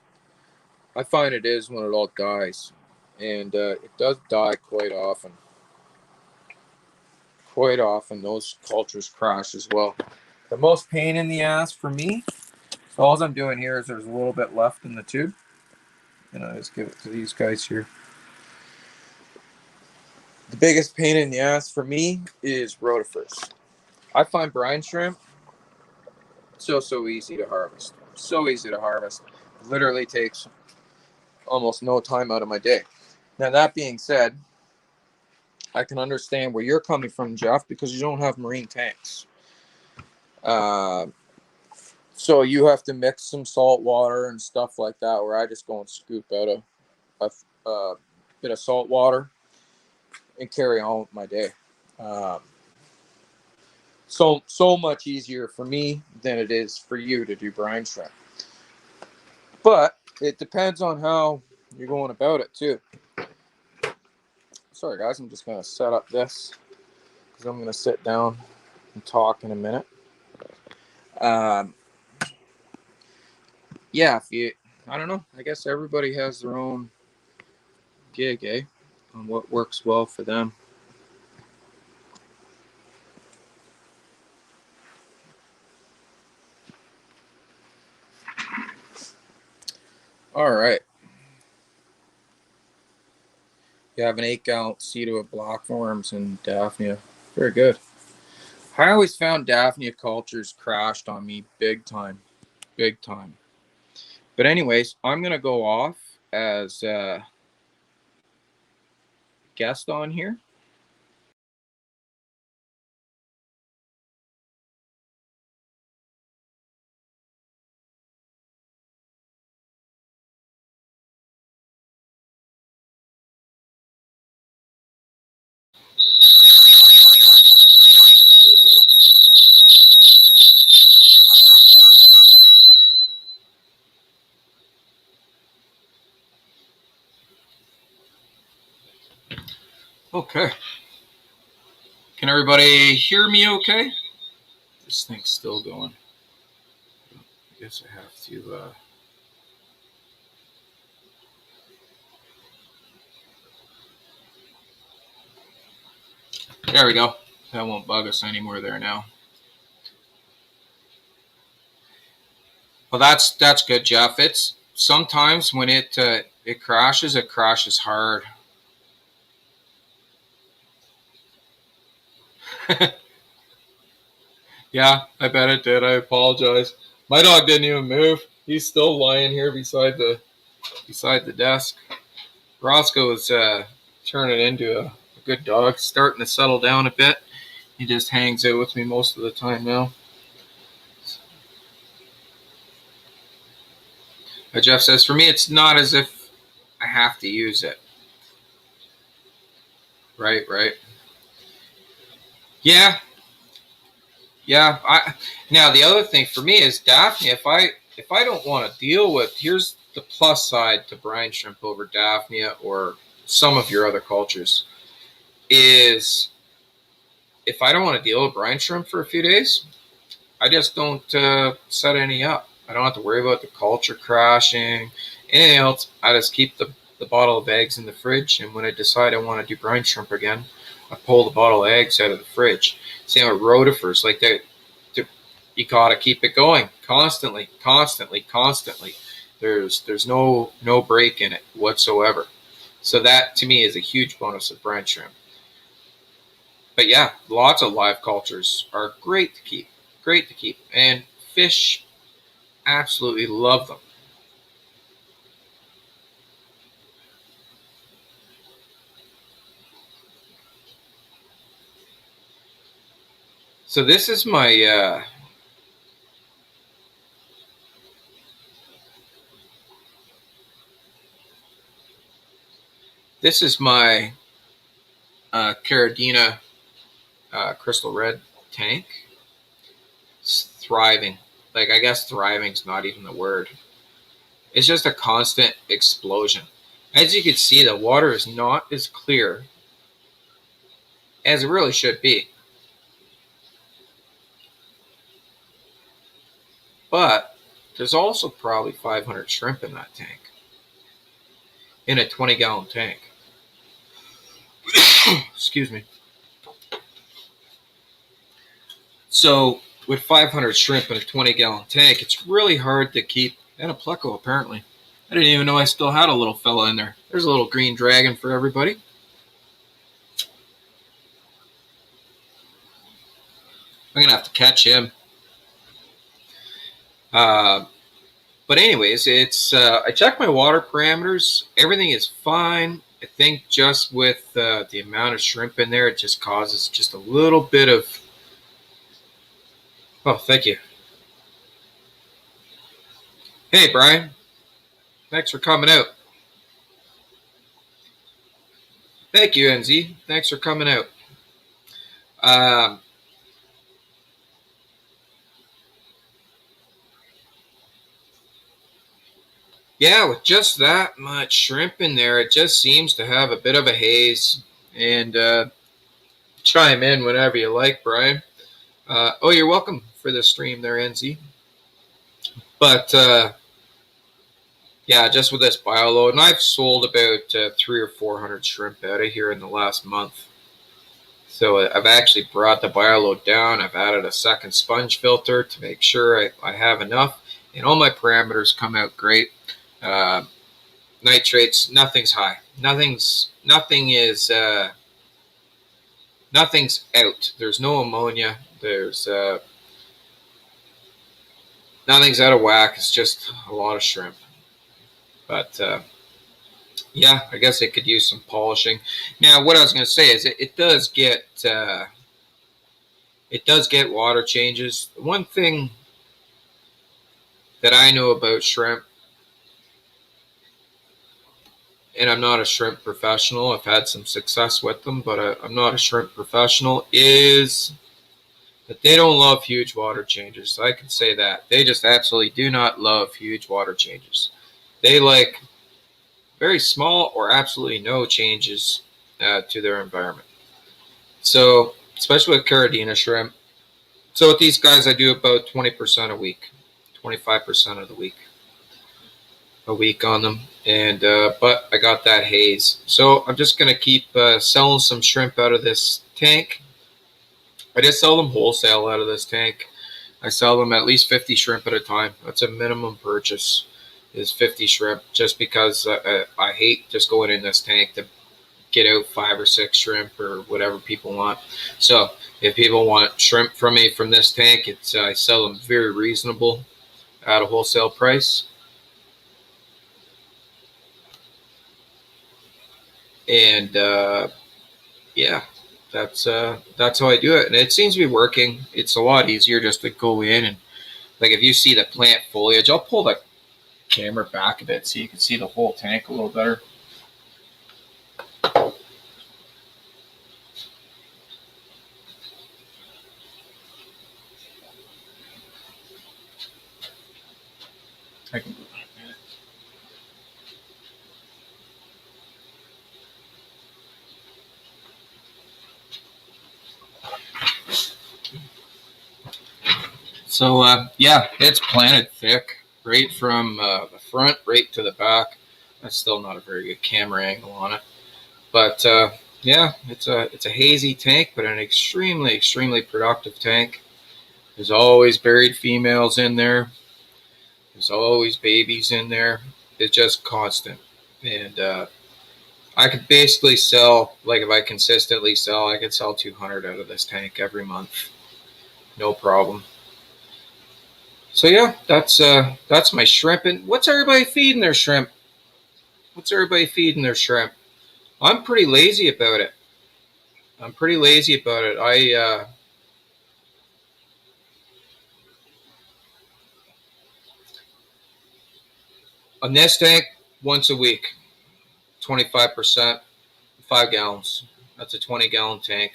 I find it is when it all dies. And it does die quite often. Quite often, those cultures crash as well. The most pain in the ass for me, so all I'm doing here is there's a little bit left in the tube. And I just give it to these guys here. The biggest pain in the ass for me is rotifers. I find brine shrimp so easy to harvest. So easy to harvest. Literally takes almost no time out of my day. Now that being said, I can understand where you're coming from, Jeff, because you don't have marine tanks. So you have to mix some salt water and stuff like that, where I just go and scoop out a bit of salt water and carry on with my day. So much easier for me than it is for you to do brine shrimp. But it depends on how you're going about it too. Sorry guys, I'm just going to set up this because I'm going to sit down and talk in a minute. Yeah, I don't know. I guess everybody has their own gig, on what works well for them. All right. You have an 8-gallon seed of blockworms and Daphnia. Very good. I always found Daphnia cultures crashed on me big time. Big time. But anyways, I'm going to go off as a guest on here. Okay. Can everybody hear me okay? This thing's still going. I guess I have to... There we go. That won't bug us anymore there now. Well, that's good, Jeff. It's sometimes when it crashes hard. Yeah, I bet it did. I apologize. My dog didn't even move. He's still lying here beside the desk. Roscoe is turning into a good dog, starting to settle down a bit. He just hangs out with me most of the time now. Jeff says, for me, it's not as if I have to use it. Right. Yeah. Now the other thing for me is Daphne. If I don't want to deal with, here's the plus side to brine shrimp over Daphnia or some of your other cultures is if I don't want to deal with brine shrimp for a few days, I just don't set any up. I don't have to worry about the culture crashing, anything else. I just keep the bottle of eggs in the fridge, and when I decide I want to do brine shrimp again, I pull the bottle of eggs out of the fridge. Same with rotifers, like that. You gotta keep it going constantly. There's no break in it whatsoever. So that to me is a huge bonus of brine shrimp. But yeah, lots of live cultures are great to keep. And fish absolutely love them. So this is my Caradina crystal red tank. It's thriving. Like, I guess thriving's not even the word. It's just a constant explosion. As you can see, the water is not as clear as it really should be. But there's also probably 500 shrimp in that tank. In a 20-gallon tank. Excuse me. So with 500 shrimp in a 20-gallon tank, it's really hard to keep. And a pleco, apparently. I didn't even know I still had a little fella in there. There's a little green dragon for everybody. I'm going to have to catch him. But anyways, it's I checked my water parameters. Everything is fine. I think just with the amount of shrimp in there, it just causes just a little bit of... Oh, thank you. Hey, Brian. Thanks for coming out. Thank you, NZ. Thanks for coming out. Yeah, with just that much shrimp in there, it just seems to have a bit of a haze. And chime in whenever you like, Brian. Oh, you're welcome for the stream there, NZ. But yeah, just with this bio load, and I've sold about 300 or 400 shrimp out of here in the last month. So I've actually brought the bio load down. I've added a second sponge filter to make sure I have enough, and all my parameters come out great. Nitrates, nothing's high. Nothing's out. There's no ammonia. There's nothing's out of whack. It's just a lot of shrimp. But yeah, I guess it could use some polishing. Now, what I was going to say is it does get water changes. One thing that I know about shrimp, and I'm not a shrimp professional. I've had some success with them, but I'm not a shrimp professional, is that they don't love huge water changes. So I can say that. They just absolutely do not love huge water changes. They like very small or absolutely no changes to their environment. So, especially with Caridina shrimp. So with these guys, I do about 20% a week, 25% of the week, a week on them. And but I got that haze, so I'm just gonna keep selling some shrimp out of this tank. I just sell them wholesale out of this tank. I sell them at least 50 shrimp at a time. That's a minimum purchase, is 50 shrimp, just because I hate just going in this tank to get out 5 or 6 shrimp or whatever people want. So if people want shrimp from me from this tank, it's I sell them very reasonable at a wholesale price. And yeah, that's how I do it, and it seems to be working. It's a lot easier just to go in and, like, if you see the plant foliage, I'll pull the camera back a bit so you can see the whole tank a little better. I can do that. So yeah, it's planted thick, right from the front right to the back. That's still not a very good camera angle on it, but yeah, it's a hazy tank, but an extremely productive tank. There's always buried females in there. There's always babies in there. It's just constant, and I could basically sell, like, if I consistently sell, I could sell 200 out of this tank every month, no problem. So yeah, that's my shrimp. And what's everybody feeding their shrimp? What's everybody feeding their shrimp? I'm pretty lazy about it. I on this tank once a week, 25%, 5 gallons. That's a 20-gallon tank.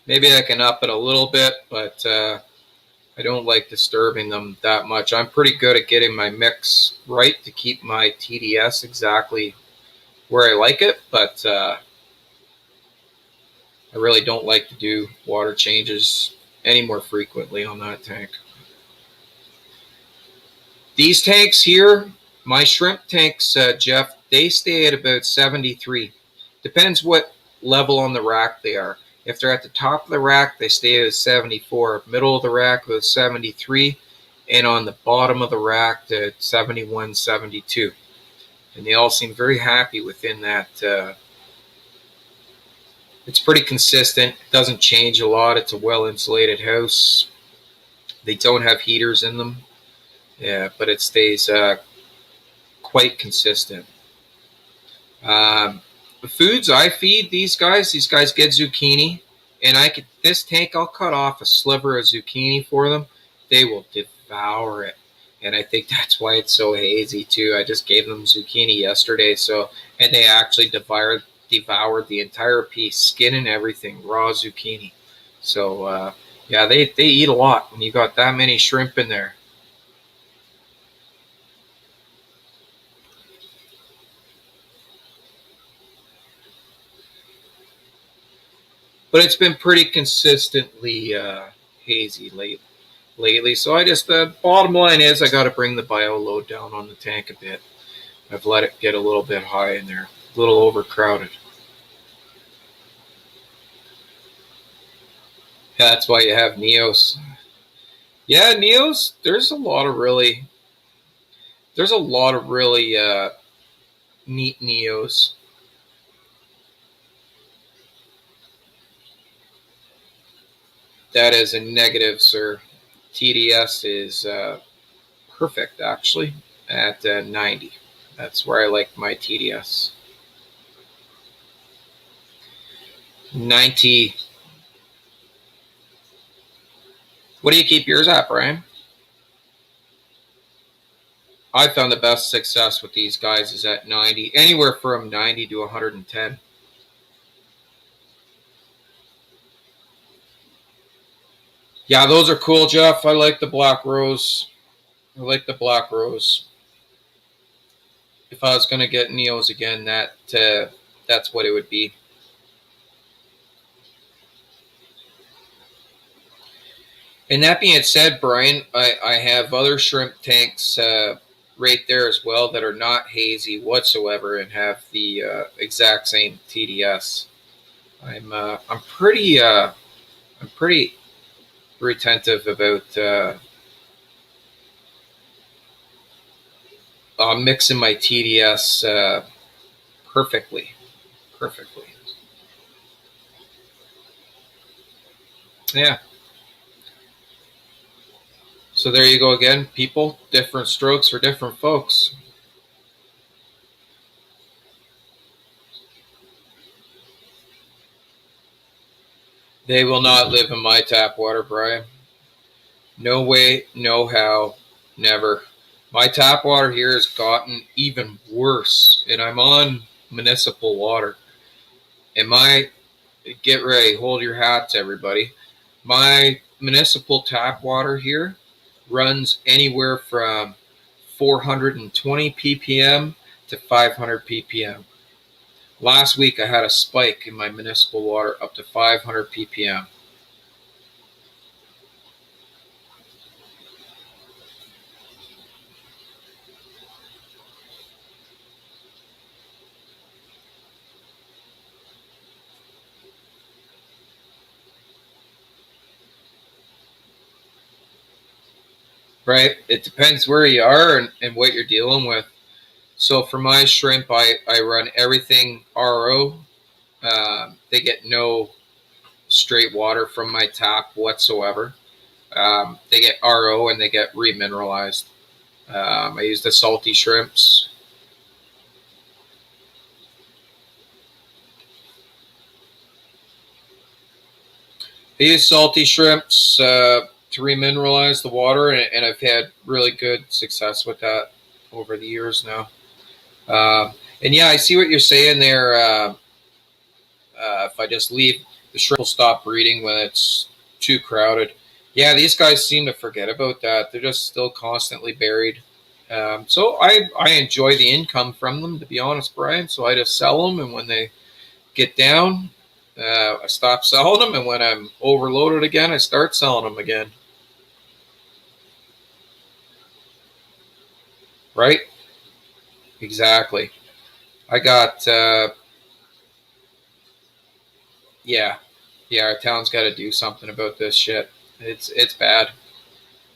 Maybe I can up it a little bit, but I don't like disturbing them that much. I'm pretty good at getting my mix right to keep my TDS exactly where I like it, but I really don't like to do water changes any more frequently on that tank. These tanks here, my shrimp tanks, Jeff, they stay at about 73. Depends what level on the rack they are. If they're at the top of the rack, they stay at 74. Middle of the rack with 73. And on the bottom of the rack to 71, 72. And they all seem very happy within that. It's pretty consistent. It doesn't change a lot. It's a well-insulated house. They don't have heaters in them. Yeah, but it stays quite consistent. The foods I feed these guys get zucchini, and this tank, I'll cut off a sliver of zucchini for them. They will devour it, and I think that's why it's so hazy too. I just gave them zucchini yesterday, and they actually devoured the entire piece, skin and everything, raw zucchini. So yeah, they eat a lot when you got that many shrimp in there. But it's been pretty consistently hazy lately. So the bottom line is I got to bring the bio load down on the tank a bit. I've let it get a little bit high in there, a little overcrowded. Yeah, that's why you have Neos. Yeah, Neos. There's a lot of really neat Neos. That is a negative, sir. TDS is perfect, actually, at 90. That's where I like my TDS. 90. What do you keep yours at, Brian? I found the best success with these guys is at 90, anywhere from 90 to 110. Yeah, those are cool, Jeff. I like the black rose. if I was going to get Neos again, that's what it would be. And that being said, Brian, I have other shrimp tanks right there as well that are not hazy whatsoever and have the exact same TDS. I'm pretty retentive about mixing my TDS perfectly. Yeah. So there you go again, people. Different strokes for different folks. They will not live in my tap water, Brian. No way, no how, never. My tap water here has gotten even worse, and I'm on municipal water. And get ready, hold your hats, everybody. My municipal tap water here runs anywhere from 420 ppm to 500 ppm. Last week I had a spike in my municipal water up to 500 ppm. Right? It depends where you are and what you're dealing with. So for my shrimp, I run everything RO. They get no straight water from my tap whatsoever. They get RO and they get remineralized. I use the salty shrimps. I use salty shrimps to remineralize the water, and I've had really good success with that over the years now. And yeah, I see what you're saying there. If I just leave, the shrimp will stop breeding when it's too crowded. Yeah, these guys seem to forget about that. They're just still constantly buried. So I enjoy the income from them, to be honest, Brian. So I just sell them, and when they get down, I stop selling them, and when I'm overloaded again, I start selling them again. Right? Exactly. I got yeah, yeah. Our town's got to do something about this shit. It's bad.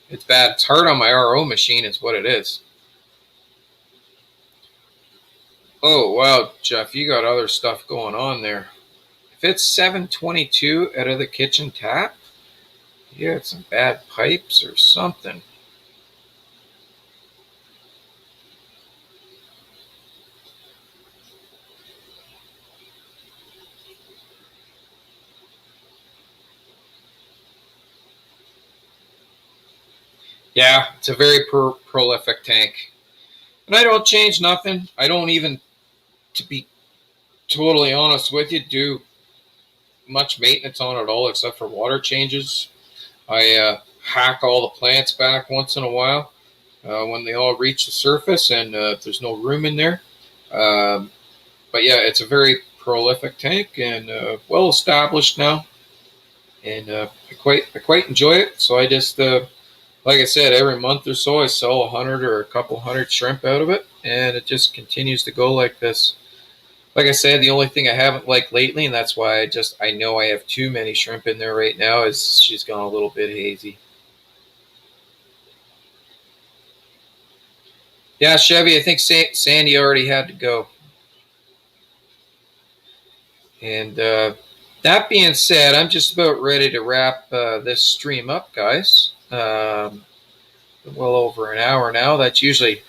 It's bad. It's hard on my RO machine, is what it is. Oh wow, Jeff, you got other stuff going on there. If it's 722 out of the kitchen tap, you had some bad pipes or something. Yeah, it's a very prolific tank. And I don't change nothing. I don't even, to be totally honest with you, do much maintenance on it at all except for water changes. I hack all the plants back once in a while when they all reach the surface and there's no room in there. Um, but yeah, it's a very prolific tank and well established now, and I quite enjoy it. So I just like I said, every month or so I sell 100 or a couple hundred shrimp out of it, and it just continues to go like this. Like I said, the only thing I haven't liked lately, and that's why I know I have too many shrimp in there right now, is she's gone a little bit hazy. Yeah, Chevy, I think Sandy already had to go. And that being said, I'm just about ready to wrap this stream up, guys. Well over an hour now. That's usually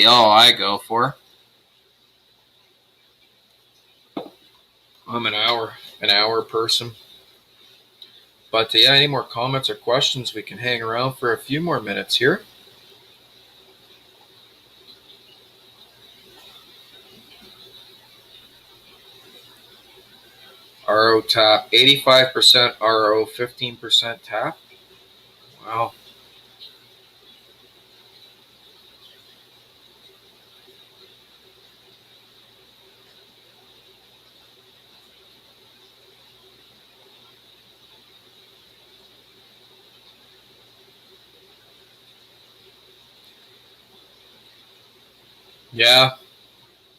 all I go for. I'm an hour person. But yeah, any more comments or questions? We can hang around for a few more minutes here. RO tap, 85% RO, 15% tap. Wow. Yeah,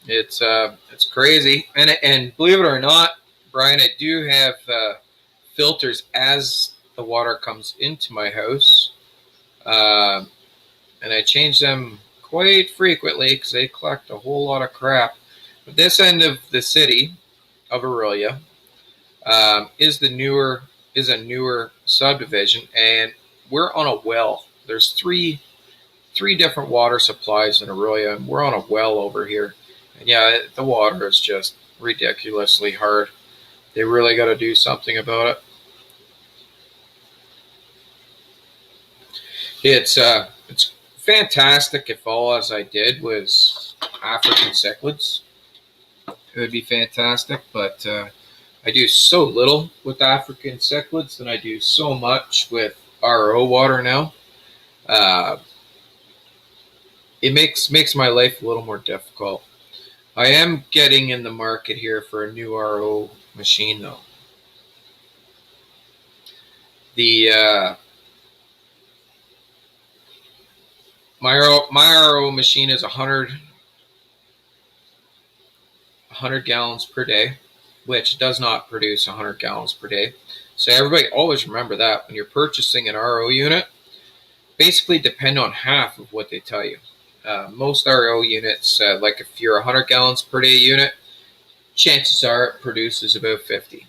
it's crazy, and believe it or not, Brian, I do have filters as the water comes into my house, uh, and I change them quite frequently because they collect a whole lot of crap. But this end of the city of Aurelia is a newer subdivision, and we're on a well. There's three different water supplies in Aurelia, and we're on a well over here. And yeah, the water is just ridiculously hard. They really got to do something about it. It's fantastic if all as I did was African cichlids. It would be fantastic, but I do so little with African cichlids, and I do so much with RO water now. Uh, it makes my life a little more difficult. I am getting in the market here for a new RO machine, though. The my RO machine is 100 gallons per day, which does not produce 100 gallons per day. So everybody always remember that when you're purchasing an RO unit, basically depend on half of what they tell you. Most RO units, like if you're a 100 gallons per day unit, chances are it produces about 50.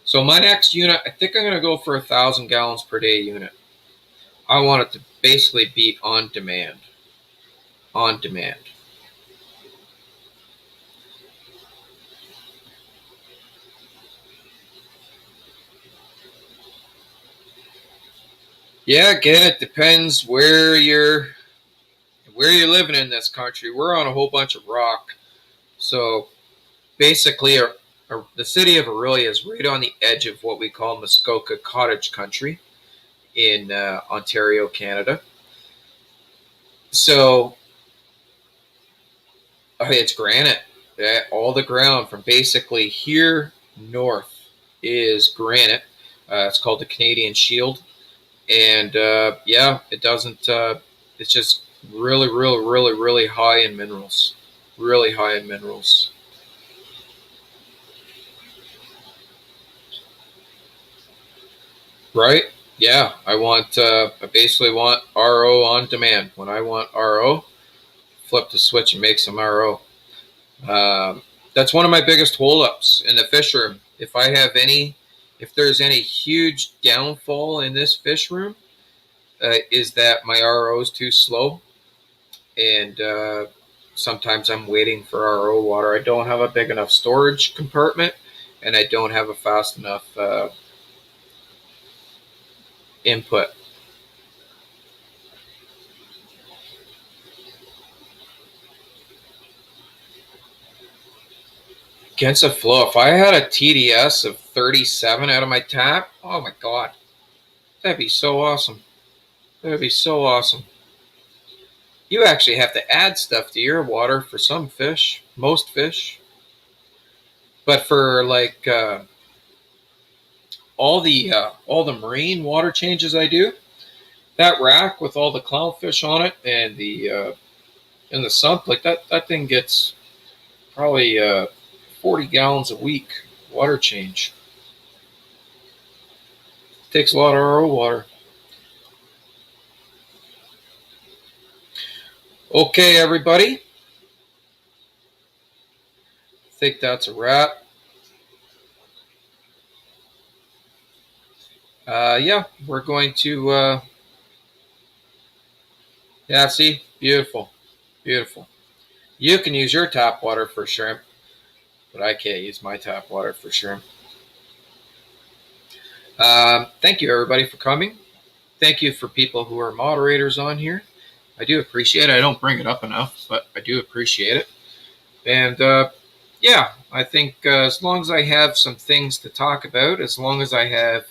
So my next unit, I think I'm going to go for 1,000 gallons per day unit. I want it to basically be on demand. On demand. Yeah, again, it depends where you're living in this country. We're on a whole bunch of rock, so basically, the city of Aurelia is right on the edge of what we call Muskoka Cottage Country in Ontario, Canada. So it's granite. All the ground from basically here north is granite. It's called the Canadian Shield, and yeah, it doesn't. It's just really, really, really, really high in minerals. Really high in minerals. Right? Yeah, I basically want RO on demand. When I want RO, flip the switch and make some RO. That's one of my biggest holdups in the fish room. If there's any huge downfall in this fish room, is that my RO is too slow, and sometimes I'm waiting for RO water. I don't have a big enough storage compartment, and I don't have a fast enough input. Against a flow, if I had a TDS of 37 out of my tap, oh my god, that'd be so awesome. That'd be so awesome. You actually have to add stuff to your water for some fish, most fish, but for like all the marine water changes I do, that rack with all the clownfish on it and the sump, like that thing gets probably 40 gallons a week water change. Takes a lot of RO water. Okay, everybody. I think that's a wrap. Yeah, we're going to. Yeah, see, beautiful, beautiful. You can use your tap water for shrimp, but I can't use my tap water for shrimp. Thank you, everybody, for coming. Thank you for people who are moderators on here. I do appreciate it. I don't bring it up enough, but I do appreciate it. And yeah, I think as long as I have some things to talk about, as long as I have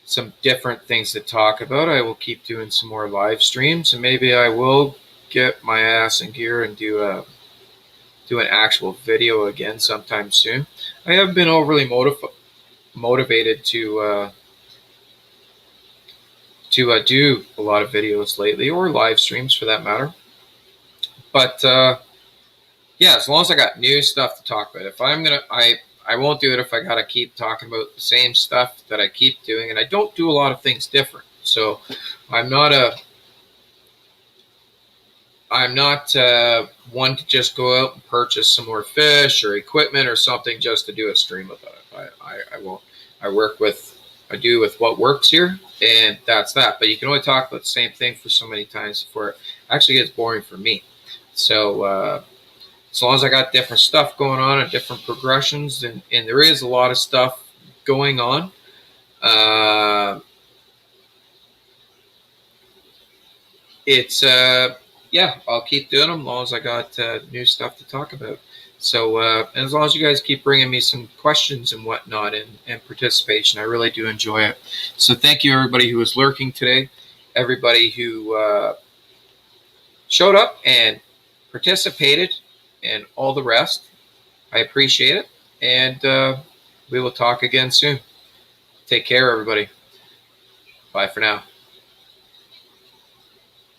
some different things to talk about, I will keep doing some more live streams, and maybe I will get my ass in gear and do an actual video again sometime soon. I haven't been overly motivated to do a lot of videos lately, or live streams for that matter. But yeah, as long as I got new stuff to talk about. If I'm gonna, I won't do it if I gotta keep talking about the same stuff that I keep doing, and I don't do a lot of things different. So I'm not a I'm not one to just go out and purchase some more fish or equipment or something just to do a stream about it. I won't. I do with what works here, and that's that. But you can only talk about the same thing for so many times before it actually gets boring for me. So as long as I got different stuff going on and different progressions, and there is a lot of stuff going on. It's yeah, I'll keep doing them as long as I got new stuff to talk about. So and as long as you guys keep bringing me some questions and whatnot and participation, I really do enjoy it. So thank you everybody who was lurking today, everybody who showed up and participated, and all the rest. I appreciate it, and we will talk again soon. Take care, everybody. Bye for now.